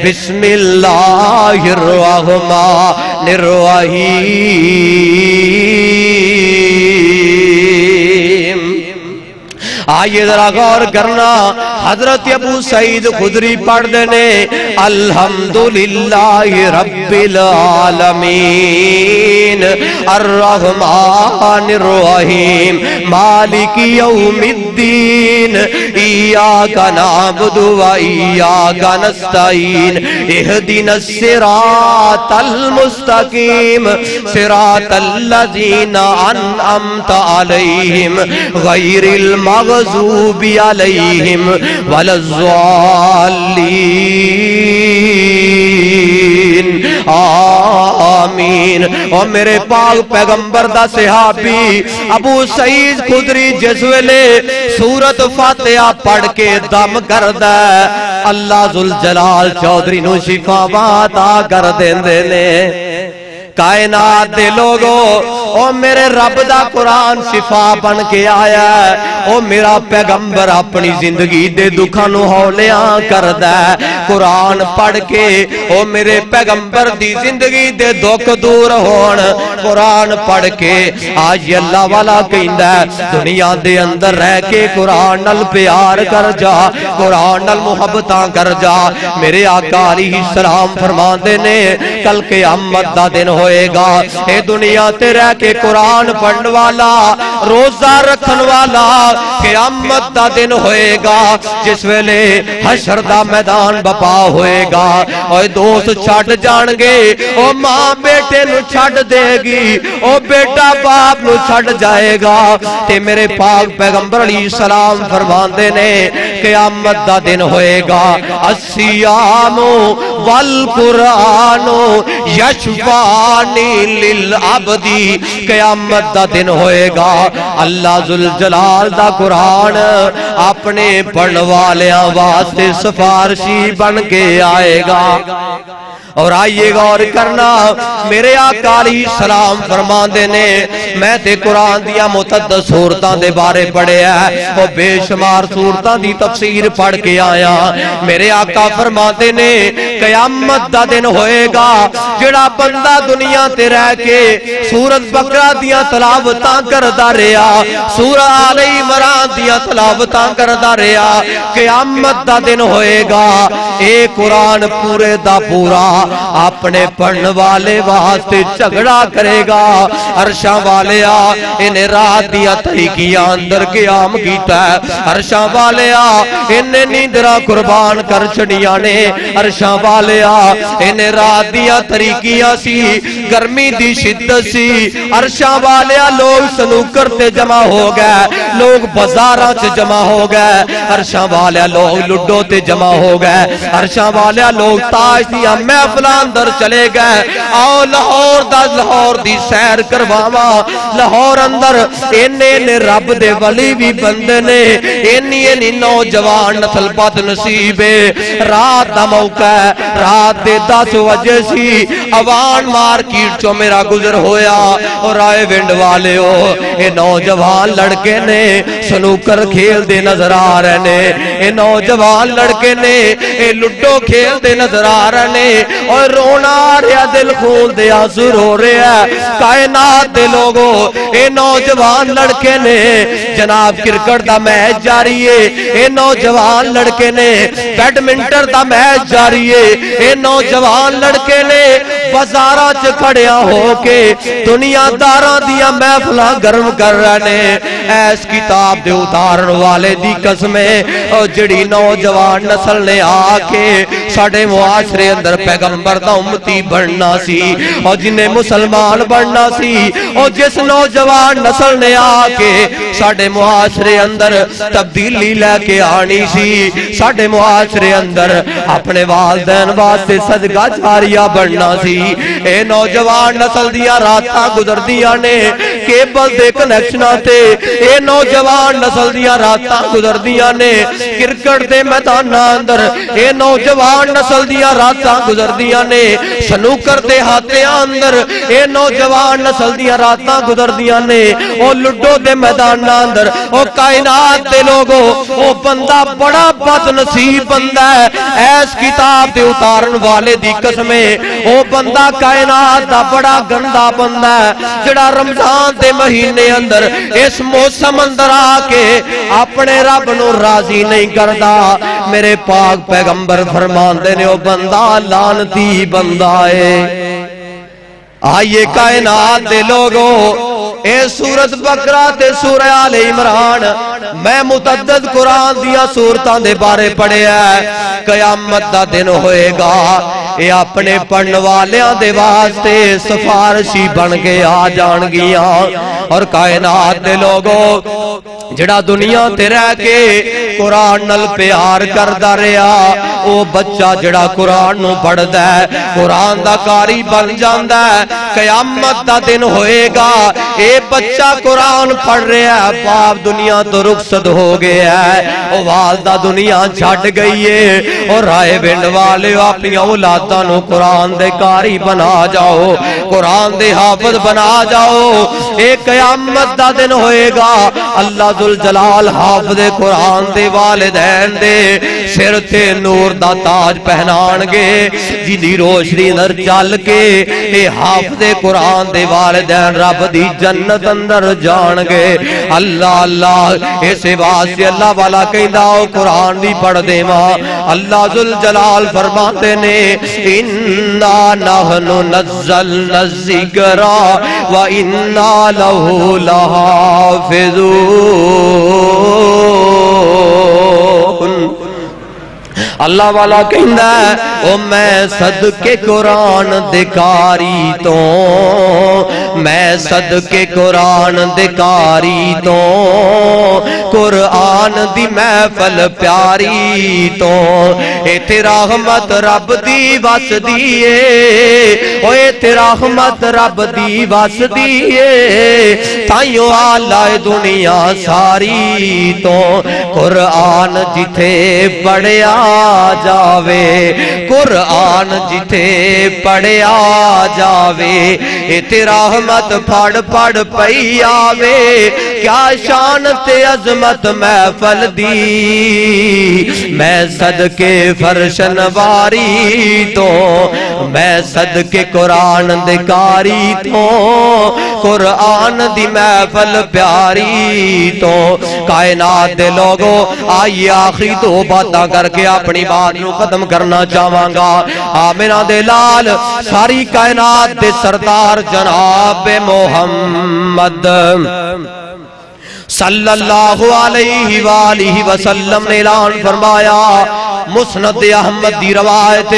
بسم اللہ الرحمن الرحیم آئیے ذرا غور کرنا حضرت ابو سعید خدری پڑھ دینے الحمدللہ رب العالمین الرحمن الرحیم مالک یوم الدین ایاک نعبد و ایاک نستعین اہدنا الصراط المستقیم صراط الذین انعمت علیہم غیر المغضوب علیہم ولا الضالین آمین آمین۔ اور میرے پاک پیغمبر دا صحابی ابو سعید خدری جس ویلے سورت فاتحہ پڑھ کے دم کردہ اللہ ذوالجلال چودھری نو شفاوات آ کر دیندے نے۔ کائنات دے لوگو او میرے رب دا قرآن شفا بن کے آیا ہے۔ او میرا پیغمبر اپنی زندگی دے دکھاں نو ہولیاں کردہ قرآن پڑھ کے۔ او میرے پیغمبر دی زندگی دے دکھ دور ہون قرآن پڑھ کے۔ آج اللہ والا کہندہ ہے دنیا دے اندر رہ کے قرآن نل پیار کر جا، قرآن نل محبتاں کر جا۔ میرے آقا علیہ السلام فرماندے نے کل قیامت دا دن ہوئے گا، اے دنیا تے رہ کے قرآن پڑھن والا، روزہ رکھن والا، قیامت دا دن ہوئے گا جس ویلے حشر دا میدان بپا ہوئے گا۔ اور دوست چھٹ جان گے، او ماں بیٹے نو چھٹ دے گی، او بیٹا باپ نو چھٹ جائے گا۔ تے میرے پاک پیغمبر علیہ السلام فرماندے نے قیامت دا دن ہوئے گا، الصیام والقرآن یشفعانی للعبدی۔ قیامت دا دن ہوئے گا، اللہ ذوالجلال دا قرآن اپنے پڑھن والیاں واسطے سفارشی بن کے آئے گا۔ اور آئیے غور کرنا، میرے آقا علیہ السلام فرماندے نے میں تے قرآن دیا متعدد سورتاں دے بارے پڑھے ہے، وہ بے شمار سورتاں دی تفسیر پڑھ کے آیا۔ میرے آقا فرماندے نے قیامت دا دن ہوئے گا جڑا بندہ دنیا تے رہ کے سورت بقرہ دیا تلاوتاں کردہ رہا، سورہ آل عمران دیا تلاوتاں کردہ رہا، قیامت دا دن ہوئے گا اے قرآن پورے دا پورا اپنے پڑھن والے واسطے جھگڑا کرے گا۔ عرشاں والیا انہیں رات دیا تحقیقیاں اندر قیام کیتا ہے، عرشاں والیا انہیں نیندرہ قربان کر چھڑیاں نے، عرشاں والیا انہیں رات دیا تحقیقیاں سی، گرمی دی شدت سی، عرشاں والیا لوگ سنوکر تے جمع ہو گئے، لوگ بازاراں سے جمع ہو گئے، عرشاں والیا لوگ لڈو تے جمع ہو گئے، عرشاں والیا لوگ تاج دیا محفلاں اندر چلے گئے۔ آؤ لاہور دی سیر کرواوا، لاہور اندر انہیں رب دے ولی بھی بندے نے، انہیں نوجوان نسل بد نصیبے، رات دا موقع ہے، رات دے 10 بجے سی، اوان مارکیٹ چو میرا گزر ہویا اور آئے ونڈ والے ہو، اے نوجوان لڑکے نے سنوکر کھیل دے نظر آ رہے نے، اے نوجوان لڑکے نے اے لڈو کھیل دے نظر آ رہے نے، اور رونا آ رہا دل خون دے آنسو رو رہا ہے۔ کائنات دے لوگوں اے نوجوان لڑکے نے جناب کرکٹ دا میچ جاری ہے، اے نوجوان لڑکے نے بیڈمنٹن دا میچ جاری ہے، اے نوجوان لڑکے نے بازاراں چ کھڑیا ہو کے دنیا داراں دیا محفلاں گرم کر رہے نے۔ ایس کتاب دے اتارن والے دی قسمیں اور جڑی نوجوان نسل نے آ کے ساڑھے معاشرے اندر پیغمبر دا امتی بڑھنا سی اور جنہیں مسلمان بڑھنا سی، اور جس نوجوان نسل نے آ کے ساڑھے معاشرے اندر تبدیلی لے کے آنی سی، ساڑھے معاشرے اندر اپنے والدین واسطے صدقہ جاریہ بڑھنا سی، اے نوجوان نسل دیا راتاں گزر دیا نے کیبل دے کنیکشنہ تے، اے نوجوان نسل دیا راتاں گزر دیا نے کرکٹ دے میدانہ اندر، اے نوجوان نسل دیا راتاں گزر دیا نے سنوکر دے ہاتھیاں اندر، اے نوجوان نسل دیا راتاں گزر دیا نے او لڈو دے میدانہ اندر۔ او کائنات دے لوگوں او بندہ بڑا بد نصیب بندہ ہے، ایس کتاب دے اتارن والے دی قسمیں او بندہ کائنات دا بڑا گندہ بندہ ہے جڑا رمضان دے مہینے اندر اس موسم اندر آ کے اپنے رب نو راضی نہیں کردا۔ میرے پاک پیغمبر فرماندے نے او بندہ لعنتی بندہ ہے۔ آئیے کائنات دے لوگوں اے سورت بقرہ تے سورہ آل عمران میں متعدد قرآن دیا سورتاں دے بارے پڑھے ہے۔ قیامت دا دن ہوئے گا اے اپنے پڑھن والیاں دے واسطے سفارشی بن کے آ جان گیاں، اور کائنات دے لوگوں جڑا دنیا تے رہ کے قرآن نل پیار کردہ رہا، او بچہ جڑا قرآن نو پڑھدا ہے قرآن دا قاری بن جاندا ہے قیامت دا دن ہوئے گا اے بچہ قرآن پڑھ رہا ہے باپ دنیا تو رخصت ہو گیا ہے او والدہ دنیا چھٹ گئی ہے اور رائے بنڈ والے اپنی اولاداں نو قرآن دے قاری بنا جاؤ قرآن دے حافظ بنا جاؤ اے قیامت دا دن ہوئے گا اللہ ذوالجلال حافظ قرآن دے والدین دے سر تے نور دا تاج پہنان گے جنی روشنی در چل کے اے حافظ قرآن دے والدین رب دی جنت اندر جان گے اللہ اللہ اسے واسطے اللہ والا کہندا او قرآن بھی پڑھ دے ماں اللہ ذوالجلال فرماتے نے انا نحن نزلنا الذکر وانا لہ لحافظون اللہ والا کہندا ہے او میں صدقے قرآن دکاری تو میں صدقے قرآن دکاری تو قرآن دی محفل پیاری تو ایتھے رحمت رب دی وس دیئے او ایتھے رحمت رب دی وس دیئے تائیوں آلائے دنیا ساری تو قرآن جتھے پڑھیا جاوے قرآن جتھے پڑھیا جاوے ایتھے رحمت پڑھ پڑھ پئی آوے کیا شان تے عظمت محفل دی میں صدقے فرش نواری تو میں صدقے قرآن دکاری تو قرآن دی محفل پیاری تو کائنات دے لوگوں آئیے آخری دو باتاں کر کے اپنی بات نو ختم کرنا چاہواں گا آمنہ دے لال ساری کائنات دے سردار جناب محمد صلی اللہ علیہ وآلہ وسلم نے اعلان فرمایا مسند احمد دی روایت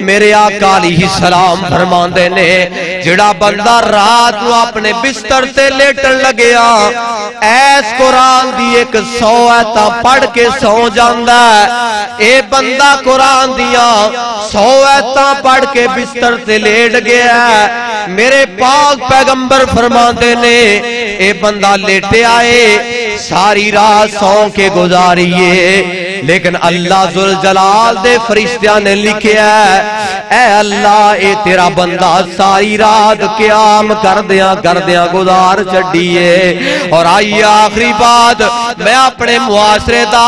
میرے آقا علیہ السلام فرماندے نے جڑا بندہ رات نو اپنے بستر تے لیٹن لگیا ایس قرآن دی ایک 100 آیتاں پڑھ کے سو جاندا ہے اے بندہ قرآن دیا 100 آیتاں پڑھ کے بستر تے لیٹ گیا ہے میرے پاک پیغمبر فرماندے نے اے بندہ لیٹے آئے ساری رات سو کے گزاریے لیکن اللہ ذوالجلال دے فرشتیاں نے لکھیا ہے اے اللہ اے تیرا بندہ ساری رات قیام کردیاں گزار چڈیے اور آئیے آخری بات میں اپنے معاشرے دا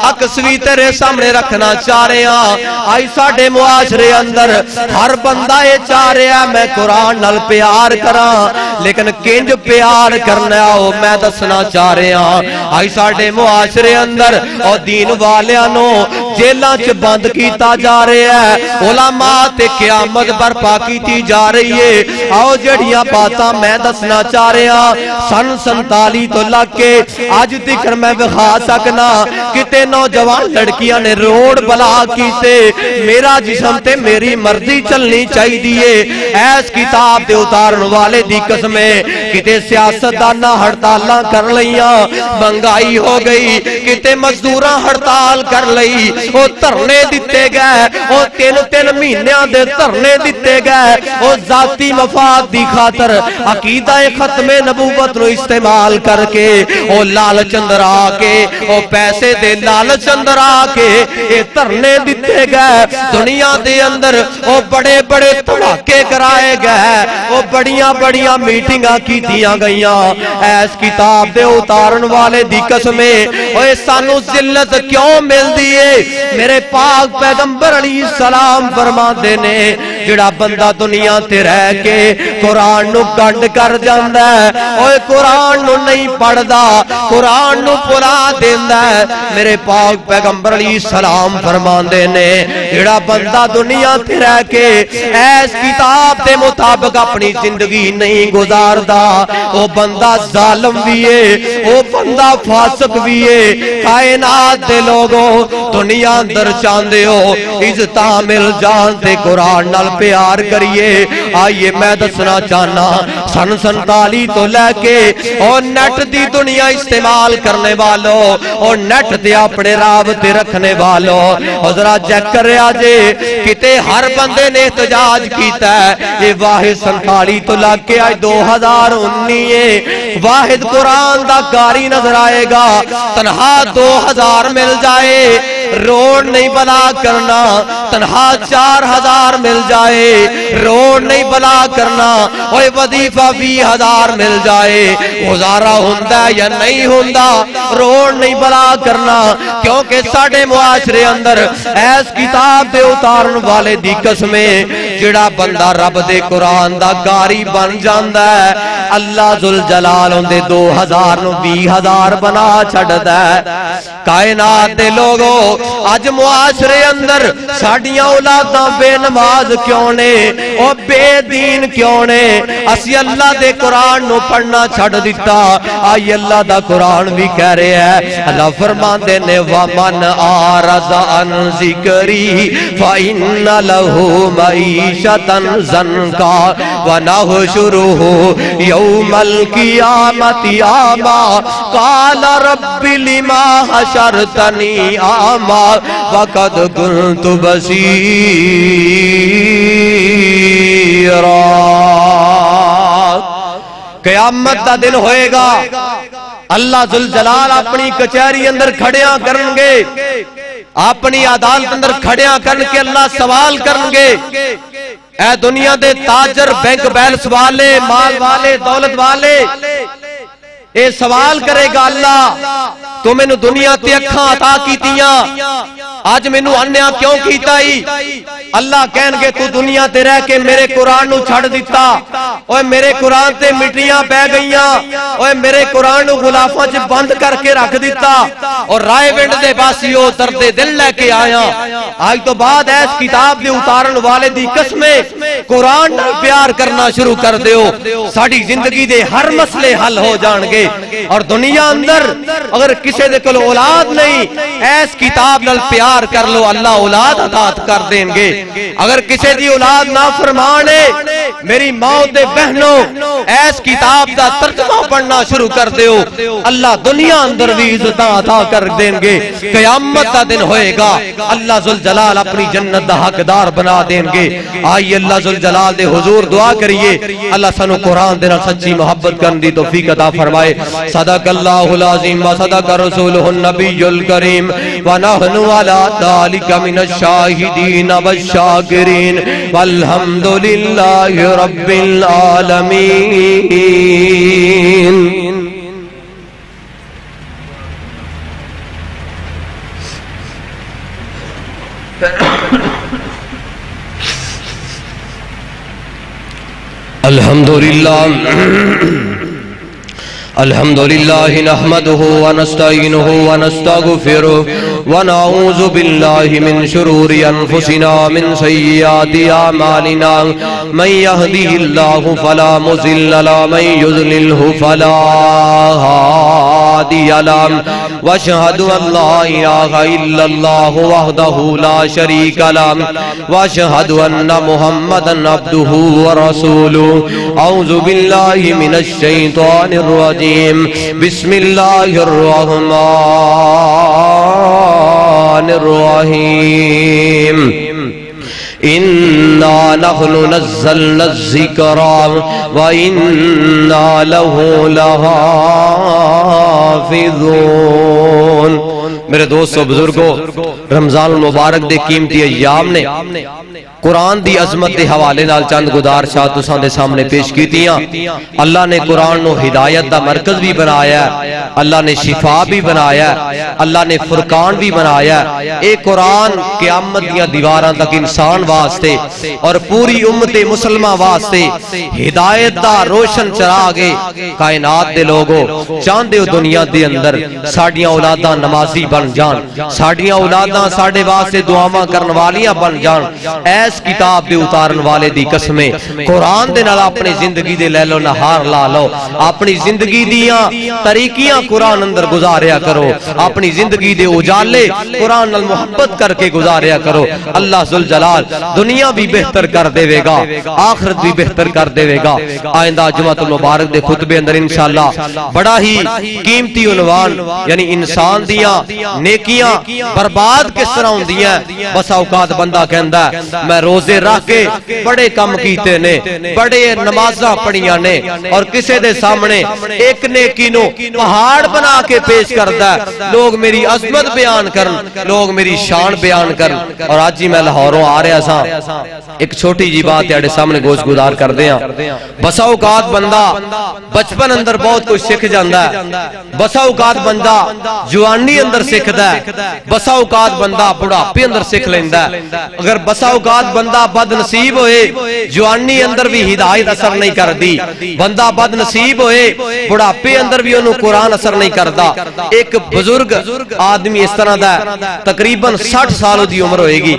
اکسوی تیرے سامنے رکھنا چاہ رہے ہیں آئی ساڑھے معاشرے اندر ہر بندہ یہ چاہ رہے ہیں میں قرآن نال پیار کراں لیکن کنج پیار کرنا ہو میں دسنا چاہ رہے ہیں آئی ساڑھے معاشرے اندر اور دین والیانو جیلہ چ بند کیتا جا رہے ہیں علماء تے قیامت برپا کیتی جا رہی ہے آؤ جڑیاں باتاں میں دسنا چاہ رہے ہیں سن 47 تو لگ کے آج تکر میں بخا سکنا کتے نوجوان لڑکیاں نے روڈ بلا کیتے میرا جسم تے میری مرضی چلنی چاہی دیئے ایس کتاب دے اتارن والے دی قسمیں کتے سیاستدانہ ہڑتالاں کر لیاں منگائی ہو گئی کتے مزدوراں ہڑتال کر لئی وہ ترنے دیتے گئے وہ تین مہینیاں دے ترنے دیتے گئے وہ ذاتی مفاد دی خاطر عقیدہ ختم نبوت نو استعمال کر کے وہ لالچ اندر آکے وہ پیسے دے لالچ اندر آکے یہ ترنے دیتے گئے دنیا دے اندر وہ بڑے بڑے دھڑاکے کرائے گئے وہ بڑیاں میٹنگاں کی دیا گئیاں ایس کتاب دے اتارن والے دی قسمیں وہ سانو ذلت کیوں مل دیئے میرے پاک پیغمبر علیہ السلام فرما دینے جڑا بندہ دنیا تے رہ کے قرآن نو گنڈ کر جاندہ ہے اوہ قرآن نو نہیں پڑھ دا قرآن نو پلا دیندہ ہے میرے پاک پیغمبر علیہ السلام فرما دینے جڑا بندہ دنیا تے رہ کے ایس کتاب دے مطابق اپنی زندگی نہیں گزار دا وہ بندہ ظالم بھی ہے وہ بندہ فاسق بھی ہے کائنات دے لوگوں دنیا اندر چاندے ہو عزتاں مل جان تے قرآن نال پیار کریے. آئیے میں دسنا چاہنا سن 47 تو لے کے اور نیٹ دی دنیا استعمال کرنے والوں اور نیٹ دے اپنے رابطے رکھنے والوں اور ذرا چیک کر رہا جے کتے ہر بندے نے احتجاج کیتا ہے. یہ واحد 47 تو لگ کے آج 2019 واحد قرآن دا قاری نظر آئے گا تنہا 2000 مل جائے روڈ نہیں بنا کرنا, تنہا 4000 مل جائے روڈ نہیں بنا کرنا, اوہ وظیفہ 20,000 مل جائے گزارا ہوندہ یا نہیں ہوندہ روڈ نہیں بنا کرنا. کیونکہ ساڑھے معاشرے اندر ایس کتاب دے اتارن والے دی قسمیں جڑا بندہ رب دے قرآن دا قاری بن جاندہ ہے اللہ ذوالجلال ان دے 2000 نو 20,000 بنا چھڑتا ہے. کائنات دے لوگوں آج معاشرے اندر ساڑیاں اولاداں بے نماز کیوں نے اور بے دین کیوں نے؟ اسی اللہ دے قرآن نو پڑھنا چھڑ دیتا. آئی اللہ دا قرآن بھی کہہ رہے ہیں, اللہ فرمان دینے وَمَنْ آرَزَ عَنْ ذِكْرِي فَإِنَّ لَهُ مَعِيشَةً ضَنْكًا وَنَحْشُرُهُ يَوْمَ الْقِيَامَةِ أَعْمَى قَالَ رَبِّ لِمَا حَشَرْتَنِي أَعْمَى وَقَدْ كُنْتُ بَصِيرًا. قیامت دا دن ہوئے گا اللہ ذوالجلال اپنی کچہری اندر کھڑیاں کرن گے, اپنی عدالت اندر کھڑیاں کرن کے اللہ سوال کرن گے. اے دنیا دے تاجر بینک بیلنس والے مال والے دولت والے اے سوال کرے گا اللہ تو میں نے دنیا تے اکھاں عطا کیتیاں آج میں نے انیا کیوں کیتا ہی؟ اللہ کہن گے تو دنیا تے رہ کے میرے قرآن نو چھڑ دیتا, اوہ میرے قرآن تے مٹیاں بہ گئیاں, اوہ میرے قرآن نو غلافاں چ بند کر کے رکھ دیتا اور رائے ونڈ دے باسیو درد دل لے کے آیا. آج تو بعد ایس کتاب دے اتارن والے دی قسمیں قرآن نال پیار کرنا شروع کر دیو, ساڑی زندگی دے ہر مسئلے حل ہو جان گے. اور دنیا اندر اگر کسے دے کل اولاد نہیں ایس کتاب نال پیار کر لو اللہ اولاد عطا کر دیں گے. اگر کسے دی اولاد نافرمان ہے میری ماں دے بہنوں ایس کتاب دا ترجمہ پڑھنا شروع کر دیو اللہ دنیا اندر بھی عزت عطا کر دیں گے. قیامت دا دن ہوئے گا اللہ ذوالجلال اپنی جنت دا حقدار بنا دیں گے. آئیے اللہ ذوالجلال دے حضور دعا کریے اللہ سنو قرآن دینا سچی محبت کرن دی توفیق عطا فرمائے. صدق اللہ العظیم و صدق رسولہ النبی الکریم ونحن علی ذالک من الشاہدین والشاکرین والحمدللہ رب العالمین. الحمدللہ نحمده ونستعینه ونستغفره ونعوذ باللہ من شرور انفسنا من سیئات اعمالنا من یهده اللہ فلا مضل له من یضلله فلا هادی له واشهد ان لا الہ الا اللہ وحدہ لا شریک له واشهد ان محمدا عبدہ ورسولہ. اعوذ باللہ من الشیطان الرجیم. بسم اللہ الرحمن الرحیم. اِنَّا نَحْنُ نَزَّلْنَا الذِّكْرَ وَإِنَّا لَهُ لَحَافِظُونَ. میرے دوستو بزرگو رمضان المبارک دے قیمتی ایام نے قرآن دی عظمت دے حوالے نال چند گزارشات تساں دے سامنے پیش کیتیاں. اللہ نے قرآن نو ہدایت دا مرکز بھی بنایا ہے, اللہ نے شفا بھی بنایا ہے, اللہ نے فرقان بھی بنایا ہے. اے قرآن قیامت دیاں دیواراں تک انسان واسطے اور پوری امت مسلمہ واسطے ہدایت دا روشن چراغے. کائنات دے لوگو چاندے ہو دنیا دے اندر ساڑیاں اولاداں نمازی بن جان, ساڑیاں اولاداں ساڑے واسطے دعاواں کرن والیاں بن جان, ایس ایس کتاب دے اتارن والے دی قسمیں قرآن دے نال اپنی زندگی دے لے لو نہار لا لو اپنی زندگی دیاں طریقیاں قرآن اندر گزاریا کرو اپنی زندگی دے اجالے قرآن نال محبت کر کے گزاریا کرو اللہ ذوالجلال دنیا بھی بہتر کر دے گا آخرت بھی بہتر کر دے گا آئندہ جمعۃ المبارک دے خطبے اندر انشاءاللہ بڑا ہی قیمتی عنوان یعنی انسان دیاں نیکیاں برباد کس طرح ہوندیاں بس اوقات بندہ کہندا ہے میں روزے رکھ کے بڑے کم کیتے نے بڑے نمازاں پڑھیاں نے اور کسے دے سامنے ایک نیکی نو پہاڑ بنا کے پیش کردا ہے لوگ میری عظمت بیان کرن لوگ میری شان بیان کرن اور آج ہی میں لاہوروں آ رہا سا ایک چھوٹی جی بات ہے سامنے گوش گزار کر دیا بسا اوقات بندہ بچپن اندر بہت کچھ سکھ جاندا ہے بسا اوقات بندہ جوانی اندر سکھدا ہے بسا اوقات بندہ بڑھاپے اندر سکھ لیندا ہے اگر بسا اوقات بندہ بد نصیب ہوئے جوانی اندر بھی ہدایت اثر نہیں کر دی بندہ بد نصیب ہوئے بڑھاپے اندر بھی انہوں قرآن اثر نہیں کردا ایک بزرگ آدمی اس طرح دا تقریباً 60 سال دی عمر ہوئے گی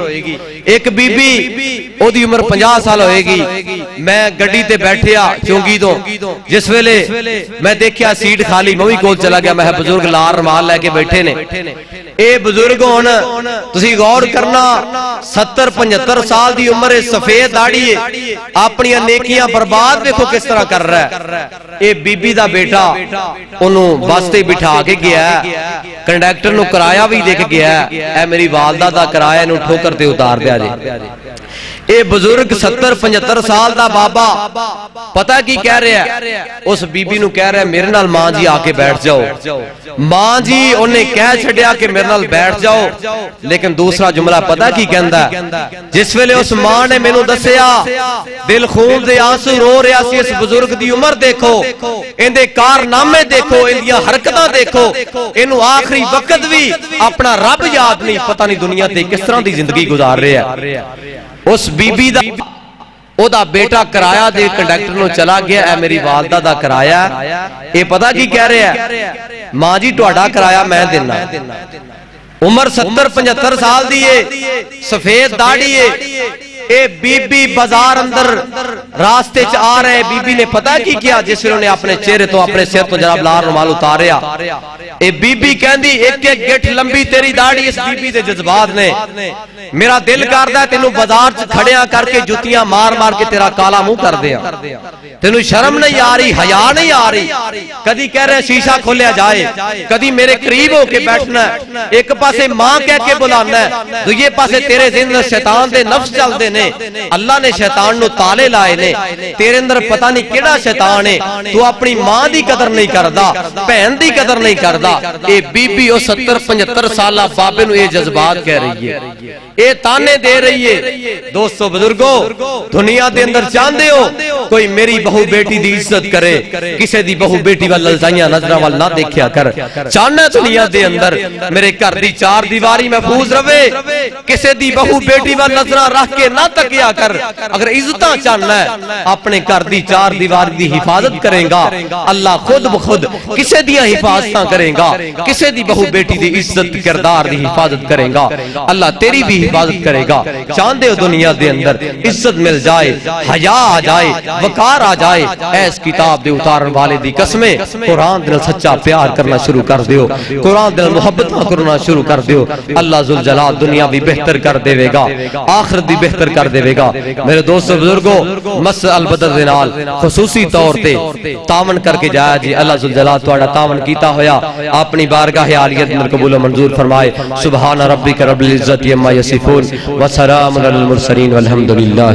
ایک بی بی او دی عمر 50 سال ہوئے گی میں گڑی تے بیٹھیا چونگی دو جس ویلے میں دیکھیا سیٹ خالی میں بھی کول چلا گیا میں بزرگ لار رمال لے کے بیٹھے نے اے بزرگ ہون تسی غور کرنا 70-75 سال دی عمر سفید داڑھی ہے اپنی نیکیاں برباد دیکھو کس طرح کر رہا ہے اے بی بی دا بیٹا انہوں بستے بٹھا کے گیا ہے کنڈیکٹر نو کرایہ بھی دے کے گیا ہے اے میری والدہ دا کرایہ نو ٹھوکر تے اتار دیا جی اے بزرگ 70-75 سال دا بابا پتہ کی کہہ رہا ہے اس بی بی نو کہہ رہا ہے میرے نال ماں جی آکے بیٹھ جاؤ ماں جی انہیں کہہ چھڑیا کہ میرے نال بیٹھ جاؤ لیکن دوسرا جملہ پتہ کی کہندا ہے جس ویلے اس ماں نے مینوں دسیا دل خون دے آنسو رو رہا سی اس بزرگ دی عمر دیکھو ان دے کارنامے دیکھو ان دی حرکتاں دیکھو انہوں آخری وقت بھی اپنا رب یاد نہیں پتہ نہیں دنیا تے کس طرح دی زندگی گزار رہا ہے اس بی بی دا او دا بیٹا کرایہ دے کنڈکٹر نو چلا گیا اے میری والدہ دا کرایہ اے پتہ کی کہہ رہے ہیں ماں جی ٹوڑا کرایہ میں دینا عمر 70-75 سال دیئے سفید داڑھی ہے اے بی بی بازار اندر راستے چ آ رہے بی بی نے پتہ کی کیا جس انہوں نے اپنے چہرے تو اپنے سر تو جناب لار رومال اتاریا اے بی بی کہندی ایک ایک گٹھ لمبی تیری داڑھی اس بی بی دے جذبات نے میرا دل کردا ہے تینوں بازار چ کھڑیاں کر کے جوتیاں مار مار کے تیرا کالا منہ کر دیاں تینوں شرم نہیں آ رہی حیا نہیں آ رہی کدی کہہ رہے شیشہ کھولیا جائے کدی میرے قریب ہو کے بیٹھنا ہے ایک پاسے ماں کہہ کے بلانا ہے دوسرے پاسے تیرے ذہن شیطان دے نفس چل دے نے اللہ نے شیطان نو تالے لائے نے تیرے اندر پتہ نہیں کیڑا شیطان ہے تو اپنی ماں دی قدر نہیں کردا بہن دی قدر نہیں کردا اے بی بی او 70-75 سالہ بابے نو اے جذبات کہہ رہی ہے اے تانے دے رہی ہے دوستو بزرگو دنیا دے اندر چاندے ہو کوئی میری بہو بیٹی دی عزت کرے کسے دی بہو بیٹی وال للزائیاں نظرہ وال نہ دیکھیا کر چاہنا دنیا دے اندر میرے گھر دی 4 دیواری محفوظ روے کسے دی بہو بیٹی وال نظرہ رکھ کے نہ تکیا کر اگر عزتاں چاہنا ہے اپنے گھر دی 4 دیواری دی حفاظت کریں گا اللہ خود بخود کسے دی حفاظتاں کریں گا کسے دی بہو بیٹی دی عزت کردار دی حفاظت کریں گا اللہ تیری بھی حفاظت کرے گا چاندے ہو دنیا دے اندر عزت مل جائے حیا آ جائے وقار آ جائے ایس کتاب دے اتارن والے دی قسمیں قرآن دل سچا پیار کرنا شروع کر دیو قرآن دل محبت کرنا شروع کر دیو اللہ ذوالجلال دنیا بھی بہتر کر دے گا آخرت بھی بہتر کر دے گا میرے دوست بزرگو مس البدر دنال خصوصی طور تے تاون کر کے جایا جی اللہ ذوالجلال توڑا تاون کیتا ہویا اپنی بارگاہ عالیت میں قبول و منظور فرمائے سبحان ربک رب العزت عما یصفون وسلام علی المرسلین والحمدللہ